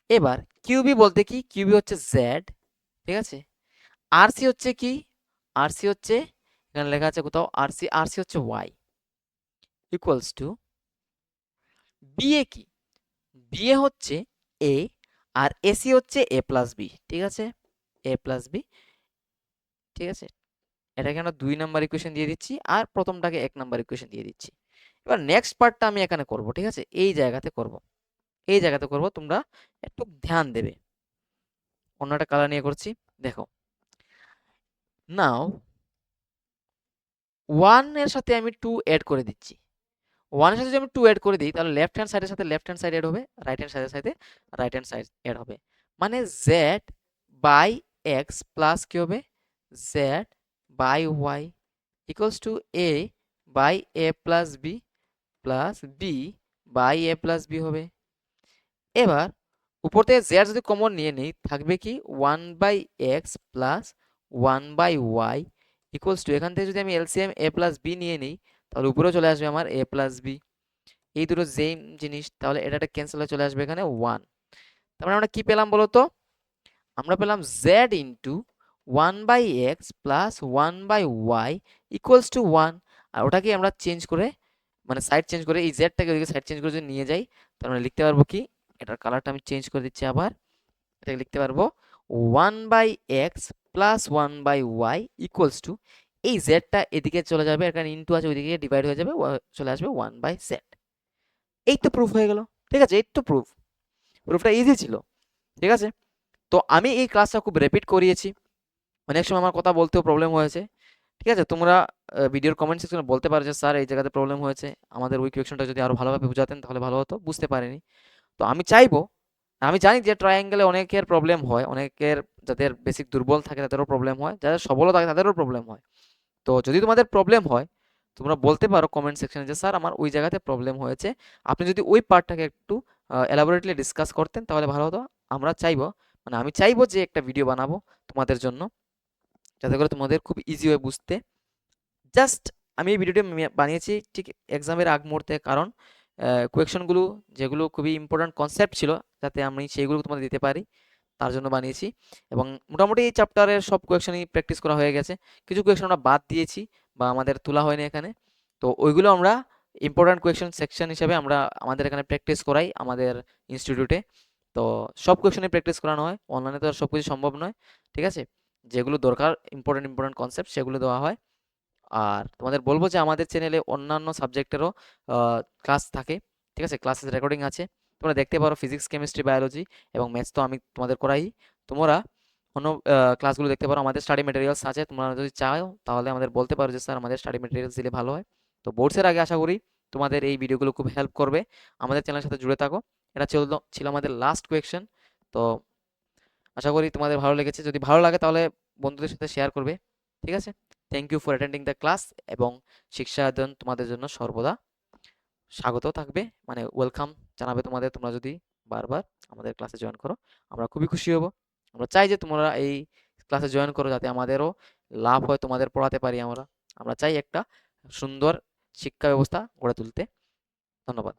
এবার QB বলতে কি, QB হচ্ছে Z, ঠিক আছে। RC হচ্ছে কি, RC হচ্ছে এখানে লেখা আছে কোথাও RC হচ্ছে Y ইকুয়ালস টু BA কি, BA হচ্ছে A আর AC হচ্ছে A প্লাস বি, ঠিক আছে, A প্লাস বি, ঠিক আছে। এটাকে আমরা 2 নাম্বার ইকুয়েশন দিয়ে দিচ্ছি আর প্রথমটাকে 1 নাম্বার ইকুয়েশন দিয়ে দিচ্ছি। এবার নেক্সট পার্টটা আমি এখানে করব, ঠিক আছে, এই জায়গাতে করব, এই জায়গাতে করব, তোমরা একটু ধ্যান দেবে। অন্য একটা কালার নিয়ে করছি, দেখো। নাও 1 এর সাথে আমি 2 অ্যাড করে দিচ্ছি। 1 এর সাথে যদি আমি 2 অ্যাড করে দিই তাহলে লেফট হ্যান্ড সাইডের সাথে লেফট হ্যান্ড সাইড অ্যাড হবে, রাইট হ্যান্ড সাইডের সাথে রাইট হ্যান্ড সাইড অ্যাড হবে, মানে z বাই x প্লাস কি হবে z by y equals to a by a plus b plus b by a plus b হবে। এবার উপর থেকে z যদি কমন নিয়ে নেই থাকবে কি 1 by x plus 1 by y equals to, এখান থেকে যদি আমি এলসিএম a প্লাস b নিয়ে নিই তাহলে উপরেও চলে আসবে আমার a প্লাস b, এই দুটো সেম জিনিস, তাহলে এটা ক্যান্সেল হয়ে চলে আসবে এখানে 1। তার মানে আমরা কি পেলাম বলো তো, আমরা পেলাম z into 1 by x plus 1 by y equals to 1। আর ওটাকে আমরা চেঞ্জ করে, মানে সাইড চেঞ্জ করে, এই জেডটাকে ওইদিকে সাইড চেঞ্জ করে যদি নিয়ে যাই তাহলে আমরা লিখতে পারবো কি, এটার কালারটা আমি চেঞ্জ করে দিচ্ছি আবার, এটাকে লিখতে পারবো 1 by x plus 1 by y equals to, এই জেডটা এদিকে চলে যাবে, এখানে ইনটু আছে ওইদিকে ডিভাইড হয়ে যাবে, চলে আসবে 1 বাই জেড। এই তো প্রুফ হয়ে গেল, ঠিক আছে, এই তো প্রুফ, প্রুফটা ইজি ছিল, ঠিক আছে। তো আমি এই ক্লাসটা খুব রেপিড করিয়েছি, অনেক সময় আমার কথা বলতেও প্রবলেম হয়েছে, ঠিক আছে। তোমরা ভিডিওর কমেন্ট সেকশনে বলতে পারো যে স্যার এই জায়গাতে প্রবলেম হয়েছে, আমাদের ওই কোয়েকশনটা যদি আরো ভালোভাবে বোঝাতেন তাহলে ভালো হতো, বুঝতে পারিনি। তো আমি চাইবো, আমি জানি যে ট্রায়াঙ্গেলে অনেকের প্রবলেম হয়, অনেকের যাদের বেসিক দুর্বল থাকে তাদেরও প্রবলেম হয়, যাদের সবলও থাকে তাদেরও প্রবলেম হয়। তো যদি তোমাদের প্রবলেম হয় তোমরা বলতে পারো কমেন্ট সেকশনে যে স্যার আমার ওই জায়গাতে প্রবলেম হয়েছে, আপনি যদি ওই পার্টটাকে একটু এলাবোরেটলি ডিসকাস করতেন তাহলে ভালো হতো। আমরা চাইবো, মানে আমি চাইবো যে একটা ভিডিও বানাবো তোমাদের জন্য, যাতে করে তোমাদের খুব ইজি হয়ে বুঝতে। জাস্ট আমি এই ভিডিওটি বানিয়েছি ঠিক এক্সামের আগ মুহূর্তে, কারণ কোয়েকশনগুলো যেগুলো খুবই ইম্পর্ট্যান্ট কনসেপ্ট ছিল যাতে আমি সেইগুলো তোমাদের দিতে পারি, তার জন্য বানিয়েছি। এবং মোটামুটি এই চ্যাপ্টারের সব কোয়েকশনই প্র্যাকটিস করা হয়ে গেছে, কিছু কোয়েকশন আমরা বাদ দিয়েছি বা আমাদের তোলা হয়নি এখানে, তো ওইগুলো আমরা ইম্পর্ট্যান্ট কোয়েকশন সেকশন হিসেবে আমরা আমাদের এখানে প্র্যাকটিস করাই আমাদের ইনস্টিটিউটে। তো সব কোয়েকশনই প্র্যাকটিস করানো হয়, অনলাইনে তো আর সব কিছু সম্ভব নয়, ঠিক আছে। যেগুলো দরকার ইম্পর্ট্যান্ট কনসেপ্ট সেগুলো দেওয়া হয়। আর তোমাদের বলবো যে আমাদের চ্যানেলে অন্যান্য সাবজেক্টেরও ক্লাস থাকে, ঠিক আছে, ক্লাসের রেকর্ডিং আছে, তোমরা দেখতে পারো, ফিজিক্স কেমিস্ট্রি বায়োলজি এবং ম্যাথস তো আমি তোমাদের করাই, তোমরা অন্য ক্লাসগুলো দেখতে পারো। আমাদের স্টাডি মেটেরিয়ালস আছে, তোমরা যদি চাও তাহলে আমাদের বলতে পারো যে স্যার আমাদের স্টাডি মেটেরিয়ালস দিলে ভালো হয়। তো বোর্ডসের আগে আশা করি তোমাদের এই ভিডিওগুলো খুব হেল্প করবে, আমাদের চ্যানেলের সাথে জুড়ে থাকো। এটা ছিল আমাদের লাস্ট কোয়েকশন। তো আশা করি তোমাদের ভালো লেগেছে, যদি ভালো লাগে তাহলে বন্ধুদের সাথে শেয়ার করবে, ঠিক আছে। Thank you for attending the class, এবং শিক্ষায়তন তোমাদের জন্য সর্বদা স্বাগত থাকবে, মানে ওয়েলকাম জানাবে তোমাদের, তোমরা যদি বারবার আমাদের ক্লাসে জয়েন করো আমরা খুবই খুশি হব। আমরা চাই যে তোমরা এই ক্লাসে জয়েন করো, যাতে আমাদেরও লাভ হয়, তোমাদের পড়াতে পারি আমরা। আমরা চাই একটা সুন্দর শিক্ষা ব্যবস্থা গড়ে তুলতে। ধন্যবাদ।